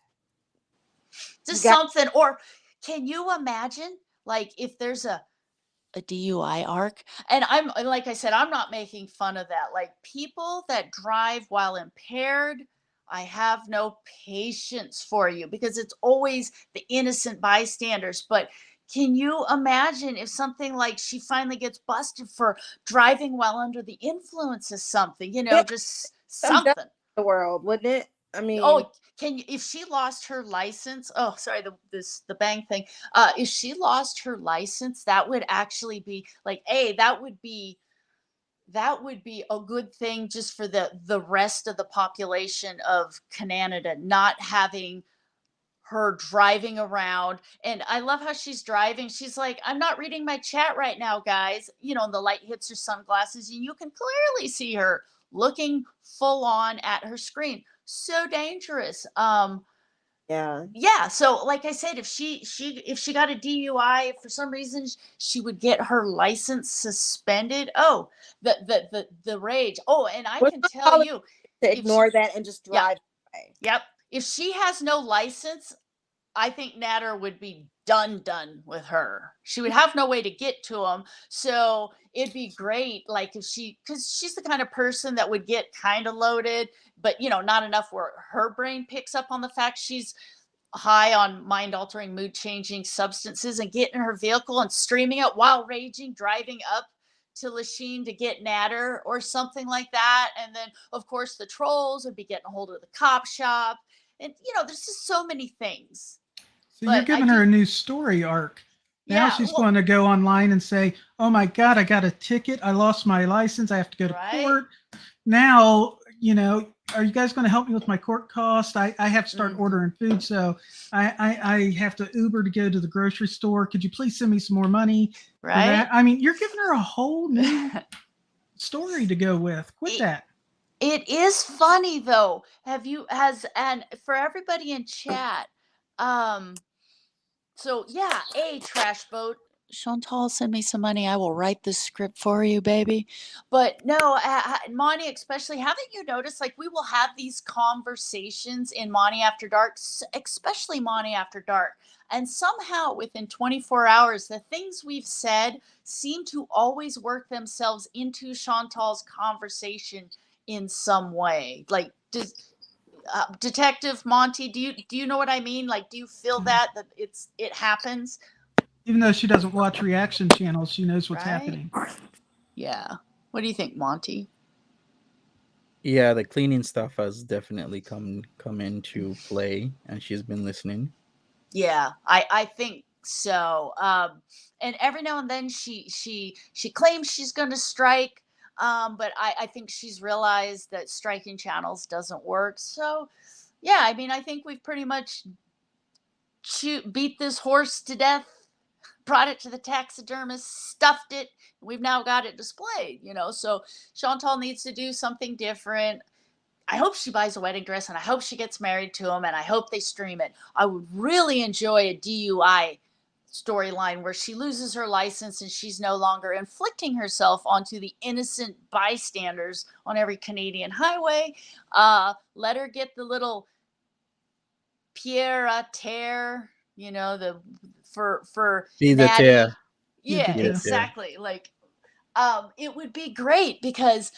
Just something. Or can you imagine, like, if there's a DUI arc? And I'm, like I said, I'm not making fun of that. Like, people that drive while impaired I have no patience for you, because it's always the innocent bystanders. But can you imagine if something like she finally gets busted for driving while under the influence of something, Yeah, just I'm done something. with the world, wouldn't it? I mean, Oh, can you, if she lost her license, oh, sorry, the bang thing. If she lost her license, that would actually be like, that would be a good thing just for the rest of the population of Canada not having her driving around. And I love how she's driving. She's like, I'm not reading my chat right now, guys. And the light hits her sunglasses, and you can clearly see her looking full on at her screen. So dangerous. yeah. Yeah, so like I said, if she got a DUI, if for some reason she would get her license suspended. Oh, the rage. Oh, and I What's can my tell policy you, to if she, ignore that and just yeah, drive away? yep, if she has no license, I think Natter would be done with her. She would have no way to get to him. So it'd be great, like if because she's the kind of person that would get kind of loaded, but not enough where her brain picks up on the fact she's high on mind altering, mood changing substances, and get in her vehicle and streaming it while raging, driving up to Lachine to get Natter or something like that. And then, of course, the trolls would be getting a hold of the cop shop. And, there's just so many things. So you're But I giving her do, a new story arc. Now yeah, she's well, going to go online and say, "Oh my God, I got a ticket. I lost my license. I have to go to right? court." Now, are you guys going to help me with my court cost? I have to start ordering food, so I have to Uber to go to the grocery store. Could you please send me some more money for Right? that? I mean, you're giving her a whole new story to go with. Quit that. It is funny though. And for everybody in chat, so yeah, trash boat. Chantal, send me some money. I will write this script for you, baby. But no, Monty, especially, haven't you noticed? Like, we will have these conversations in Monty After Dark, especially Monty After Dark. And somehow within 24 hours, the things we've said seem to always work themselves into Chantal's conversation in some way. Like, Detective Monty, do you know what I mean? Like, do you feel that it happens? Even though she doesn't watch reaction channels, she knows what's Right? happening. Yeah. What do you think, Monty? Yeah, the cleaning stuff has definitely come into play, and she's been listening. Yeah, I think so. And every now and then she claims she's going to strike, but I think she's realized that striking channels doesn't work. So, yeah, I mean, I think we've pretty much beat this horse to death, brought it to the taxidermist, stuffed it. We've now got it displayed, So Chantal needs to do something different. I hope she buys a wedding dress, and I hope she gets married to him, and I hope they stream it. I would really enjoy a DUI storyline where she loses her license and she's no longer inflicting herself onto the innocent bystanders on every Canadian highway. Let her get the little Pierre à terre, the for Be the Natty. tear. Yeah, Be the tear. exactly. Like, it would be great, because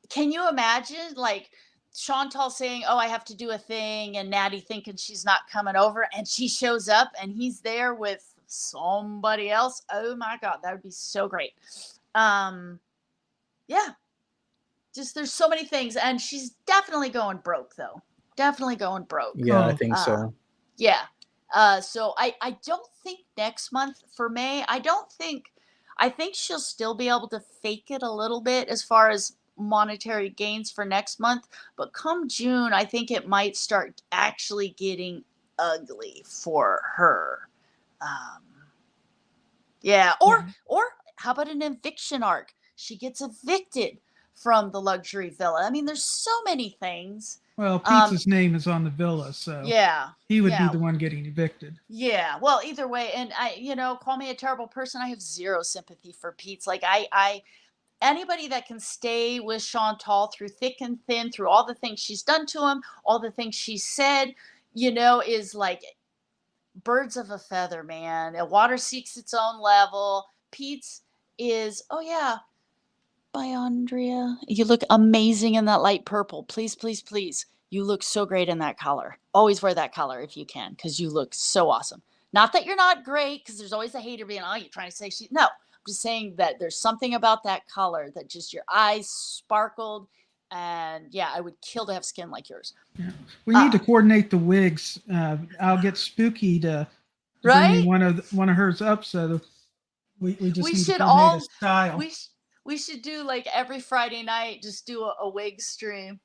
can you imagine, like, Chantal saying, "Oh, I have to do a thing," and Natty thinking she's not coming over, and she shows up and he's there with somebody else? Oh my God, that would be so great. Yeah, just there's so many things, and she's definitely going broke though. Definitely going broke. Yeah, I Oh, think so. Yeah. So I don't think next month for May, I think she'll still be able to fake it a little bit as far as monetary gains for next month. But come June, I think it might start actually getting ugly for her. Um, yeah. Or how about an eviction arc? She gets evicted from the luxury villa. I mean, there's so many things. well, Pete's name is on the villa, so Yeah. he would be Yeah. the one getting evicted. Yeah, well, either way, and call me a terrible person. I have zero sympathy for Pete's. Like, anybody that can stay with Chantal through thick and thin, through all the things she's done to him, all the things she said, is like birds of a feather, man. And water seeks its own level. Pete's is, oh yeah, bye, Andrea. You look amazing in that light purple. Please, please, please you look so great in that color. Always wear that color if you can, because you look so awesome. Not that you're not great, because there's always a hater being, oh, you're trying to say no. I'm just saying that there's something about that color that just your eyes sparkled. And yeah, I would kill to have skin like yours. Yeah. We need to coordinate the wigs. I'll get Spooky to bring me one of hers up. So we just need to coordinate a style. We should do like every Friday night, just do a wig stream.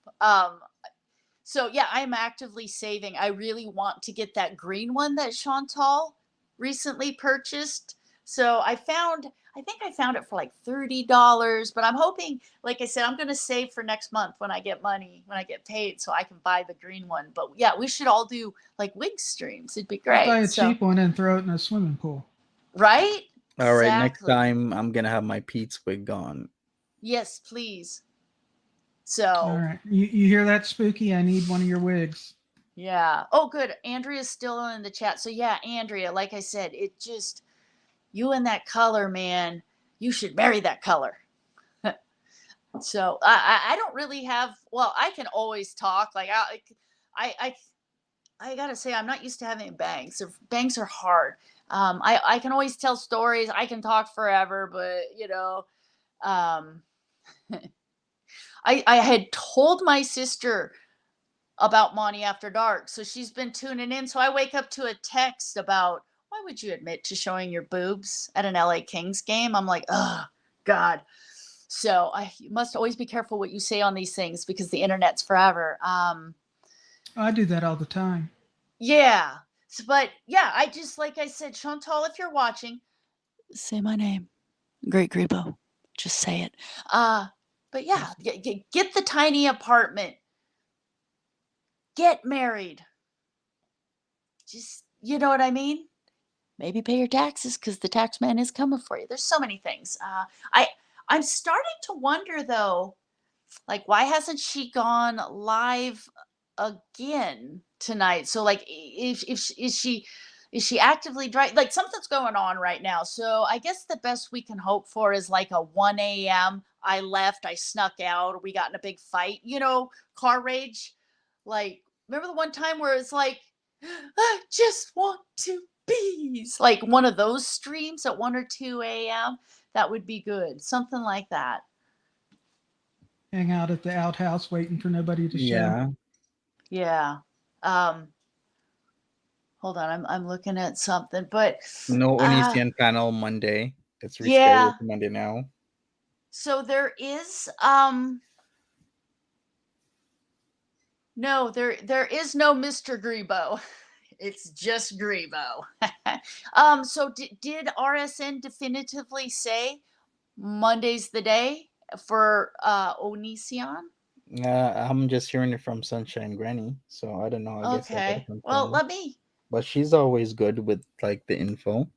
So yeah, I'm actively saving. I really want to get that green one that Chantal recently purchased. So I think I found it for like $30, but I'm hoping, like I said, I'm going to save for next month when I get money, when I get paid, so I can buy the green one. But yeah, we should all do like wig streams. It'd be great. Buy a cheap one and throw it in a swimming pool. Right? All right, next time I'm going to have my Pete's wig on. Yes, please. So. All right. You hear that, Spooky? I need one of your wigs. Yeah. Oh, good. Andrea's still in the chat. So yeah, Andrea, like I said, it just, you and that color, man, you should marry that color. So I don't really have, well, I can always talk. Like I gotta say, I'm not used to having bangs. Bangs are hard. I can always tell stories. I can talk forever, but you know, I had told my sister about Monty After Dark, so she's been tuning in. So I wake up to a text about, why would you admit to showing your boobs at an LA Kings game? I'm like, oh, God. So you must always be careful what you say on these things, because the internet's forever. I do that all the time. Yeah. But yeah, I just, like I said, Chantal, if you're watching, say my name. Great Grebo. Just say it. But yeah, get the tiny apartment. Get married. Just, you know what I mean? Maybe pay your taxes, because the tax man is coming for you. There's so many things. I'm starting to wonder, though, like, why hasn't she gone live again tonight? So, like, is she actively driving? Like, something's going on right now. So I guess the best we can hope for is like a 1 a.m. I left, I snuck out, or we got in a big fight, you know, car rage. Like, remember the one time where it's like, I just want to be, like one of those streams at 1 or 2 a.m. That would be good. Something like that. Hang out at the outhouse waiting for nobody to show. Yeah. Hold on, I'm looking at something, but no Onision panel Monday. It's rescheduled for Monday now. So there is no, there is no Mr. Grebo. It's just Grebo. So did RSN definitively say Monday's the day for Onision? I'm just hearing it from Sunshine Granny, so I don't know. I guess okay. Well, let me. But she's always good with like the info.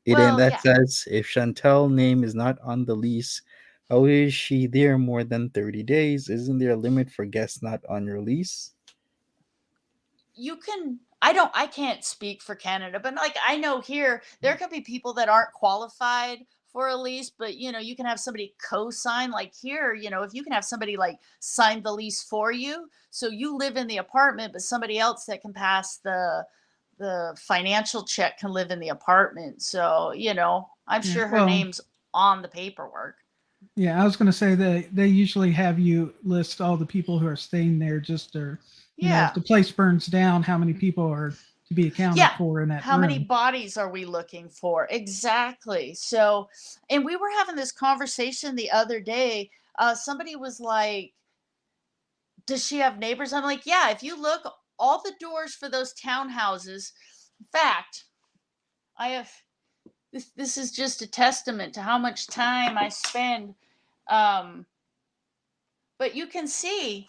Says if Chantel's name is not on the lease, how is she there more than 30 days? Isn't there a limit for guests not on your lease? You can. I can't speak for Canada, but like I know here there could be people that aren't qualified for a lease, but you know, you can have somebody co-sign. Like here, you know, if you can have somebody like sign the lease for you, so you live in the apartment, but somebody else that can pass the financial check can live in the apartment. So, you know, I'm sure her name's on the paperwork. Yeah, I was going to say that they usually have you list all the people who are staying there, just to, you know, if the place burns down, how many people are to be accounted for in that room. How many bodies are we looking for? Exactly. So, and we were having this conversation the other day. Somebody was like, does she have neighbors? I'm like, yeah, if you look, all the doors for those townhouses. In fact, I have this is just a testament to how much time I spend. But you can see.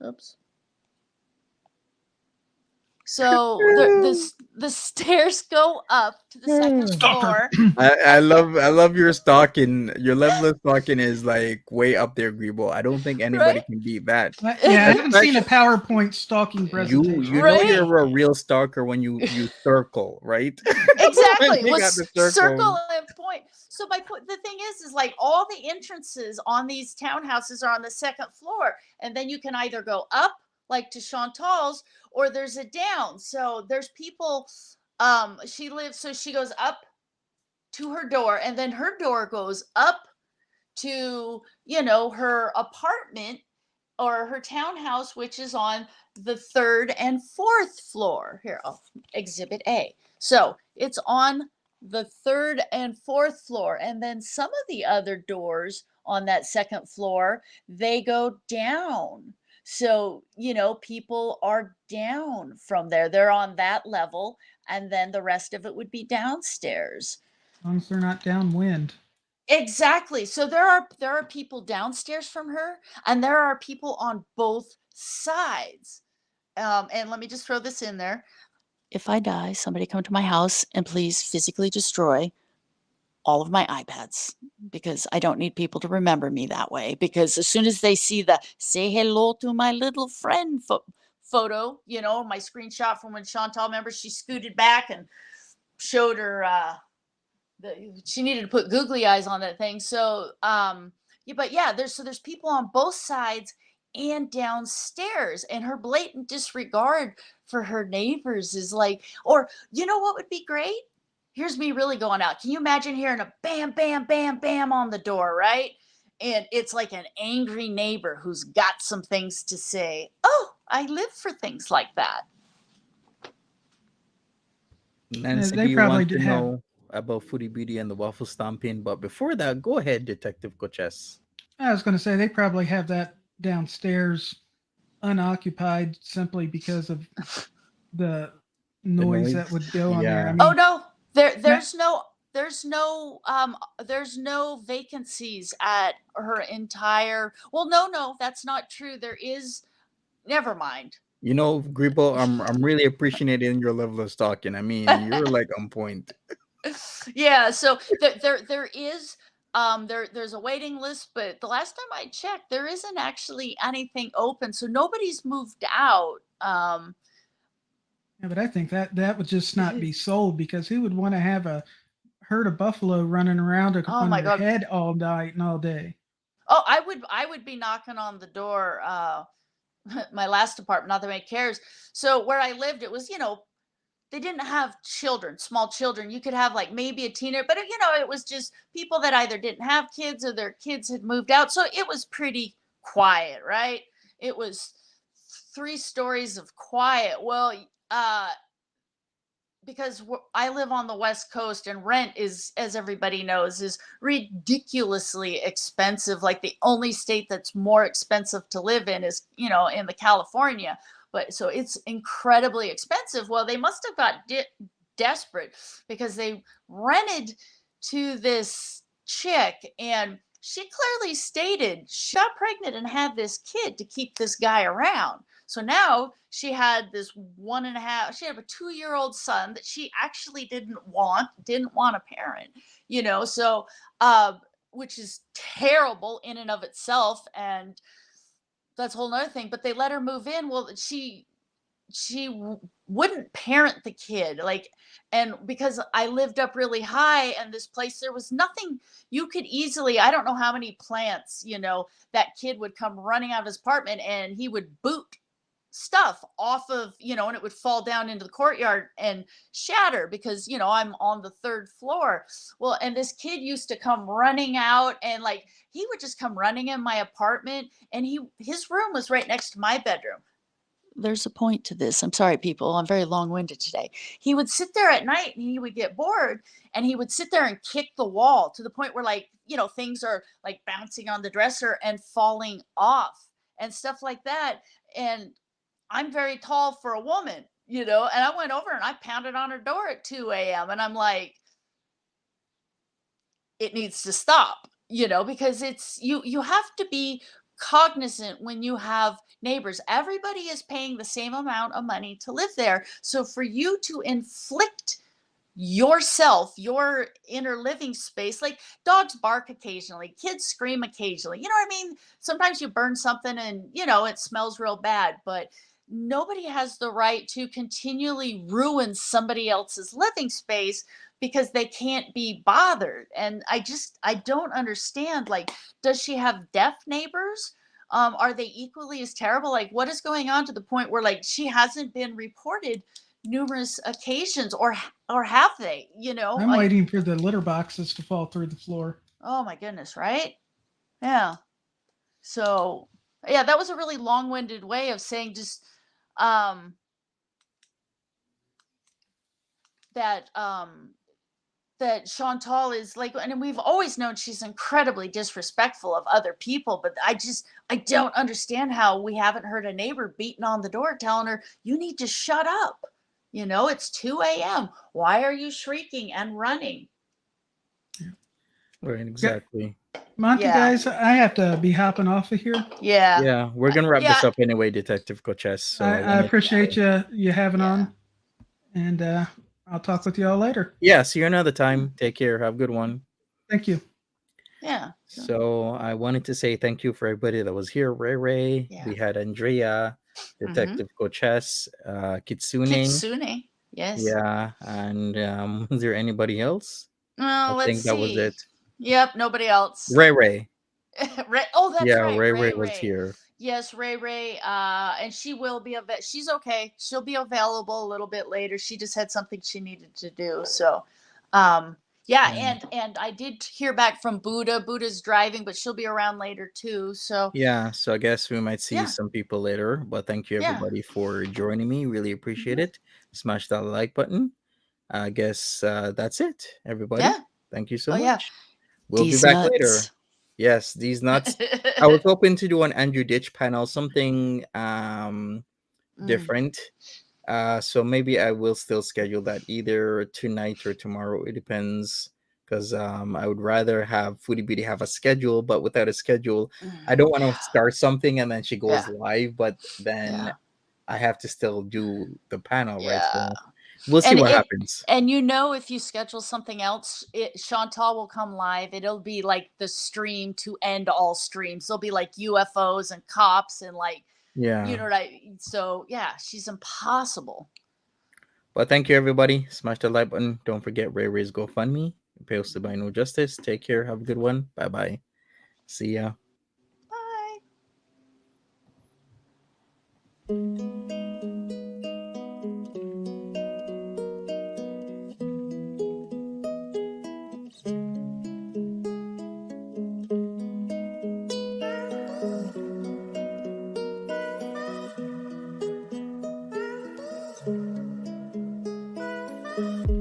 Oops. So the stairs go up to the second floor. I love your stalking. Your level of stalking is like way up there, Grebo. I don't think anybody can beat that. Yeah, I haven't seen a PowerPoint stalking presentation. You know you're a real stalker when you circle, right? Exactly. Circle and point. So the thing is like all the entrances on these townhouses are on the second floor, and then you can either go up like to Chantal's, or there's a down. So there's people. So she goes up to her door, and then her door goes up to her apartment or her townhouse, which is on the third and fourth floor. Here, exhibit A. So it's on the third and fourth floor, and then some of the other doors on that second floor, they go down. So people are down from there, they're on that level, and then the rest of it would be downstairs. As long as they're not downwind. Exactly. So there are people downstairs from her, and there are people on both sides. And let me just throw this in there. If I die, somebody come to my house and please physically destroy all of my iPads, because I don't need people to remember me that way. Because as soon as they see the "say hello to my little friend" photo, my screenshot from when Chantal, remember, she scooted back and showed her she needed to put googly eyes on that thing. So there's people on both sides and downstairs, and her blatant disregard for her neighbors is like, or what would be great? Here's me really going out. Can you imagine hearing a bam, bam, bam, bam on the door, right? And it's like an angry neighbor who's got some things to say. Oh, I live for things like that. Nancy, They do you probably want to did have. know about Foodie Beauty and the waffle stomping? But before that, go ahead, Detective Coches. I was going to say they probably have that downstairs unoccupied simply because of the noise that would go on there. I Yeah. mean, Oh no, there's no vacancies at her entire. Well, no, that's not true. There is. Never mind. Grebo, I'm really appreciating your level of stalking. I mean, you're like on point. Yeah, so there is there's a waiting list, but the last time I checked, there isn't actually anything open, so nobody's moved out. yeah, but I think that would just not be sold, because who would want to have a herd of buffalo running around Oh on my their God. head all night and all day? Oh, I would be knocking on the door. My last apartment, not that anybody cares. So where I lived, it was, they didn't have children, small children. You could have like maybe a teenager, but it was just people that either didn't have kids or their kids had moved out. So it was pretty quiet, right? It was 3 stories of quiet. Well, because I live on the West Coast, and rent is, as everybody knows, is ridiculously expensive. Like the only state that's more expensive to live in is, in the California. But so it's incredibly expensive. Well, they must have got desperate, because they rented to this chick, and she clearly stated she got pregnant and had this kid to keep this guy around. So now she had this 1.5, she had a 2-year-old son that she actually didn't want a parent, so, which is terrible in and of itself. And that's a whole nother thing, but they let her move in. Well, she wouldn't parent the kid, like, and because I lived up really high, and this place, there was nothing you could easily, I don't know how many plants, that kid would come running out of his apartment, and he would boot stuff off of, and it would fall down into the courtyard and shatter, because I'm on the third floor. Well, and this kid used to come running out, and like he would just come running in my apartment, and his room was right next to my bedroom. There's a point to this. I'm sorry, people. I'm very long-winded today. He would sit there at night, and he would get bored, and he would sit there and kick the wall to the point where, like, things are like bouncing on the dresser and falling off and stuff like that. And I'm very tall for a woman, and I went over and I pounded on her door at 2 a.m. And I'm like, it needs to stop, because it's you have to be cognizant when you have neighbors. Everybody is paying the same amount of money to live there. So for you to inflict yourself, your inner living space, like dogs bark occasionally, kids scream occasionally, you know what I mean? Sometimes you burn something and, it smells real bad, but nobody has the right to continually ruin somebody else's living space because they can't be bothered. And I don't understand, like, does she have deaf neighbors? Are they equally as terrible? Like, what is going on to the point where, like, she hasn't been reported numerous occasions, or have they, I'm like, waiting for the litter boxes to fall through the floor. oh my goodness, right? Yeah. So, yeah, that was a really long-winded way of saying just um that that Chantal is like, and we've always known she's incredibly disrespectful of other people, but I don't understand how we haven't heard a neighbor beating on the door telling her, you need to shut up. It's 2 a.m. Why are you shrieking and running? Right, exactly. Monty, Yeah. guys, I have to be hopping off of here. Yeah. Yeah, we're gonna wrap this Yeah. up anyway, Detective Coches. So I appreciate you having Yeah. on, and I'll talk with you all later. Yeah, see you another time. Take care. Have a good one. Thank you. Yeah. So I wanted to say thank you for everybody that was here. Ray, Yeah. we had Andrea, Detective Coches, Kitsune. Kitsune. Yes. Yeah, and was there anybody else? Well, I think that was it. Yep, nobody else. Ray. Ray. Oh, that's Yeah, right. Ray was here. Yes, Ray. And she will be she's okay. She'll be available a little bit later. She just had something she needed to do. So, yeah, and I did hear back from Buddha. Buddha's driving, but she'll be around later too. So Yeah, so I guess we might see some people later. But thank you everybody for joining me. Really appreciate it. Smash that like button. I guess that's it, everybody. Yeah. Thank you so Oh, much. yeah. We'll These be back nuts. later. Yes, these nuts. I was hoping to do an Andrew Ditch panel, something different. So maybe I will still schedule that either tonight or tomorrow. It depends, because I would rather have Foodie Beauty have a schedule, but without a schedule, I don't want to start something and then she goes live, but then I have to still do the panel, right? So we'll see what happens. And if you schedule something else, Chantal will come live. It'll be like the stream to end all streams. There'll be like UFOs and cops and like, so yeah, she's impossible. But thank you, everybody. Smash the like button. Don't forget Ray's GoFundMe. Posted by No Justice. Take care. Have a good one. Bye-bye. See ya. Bye.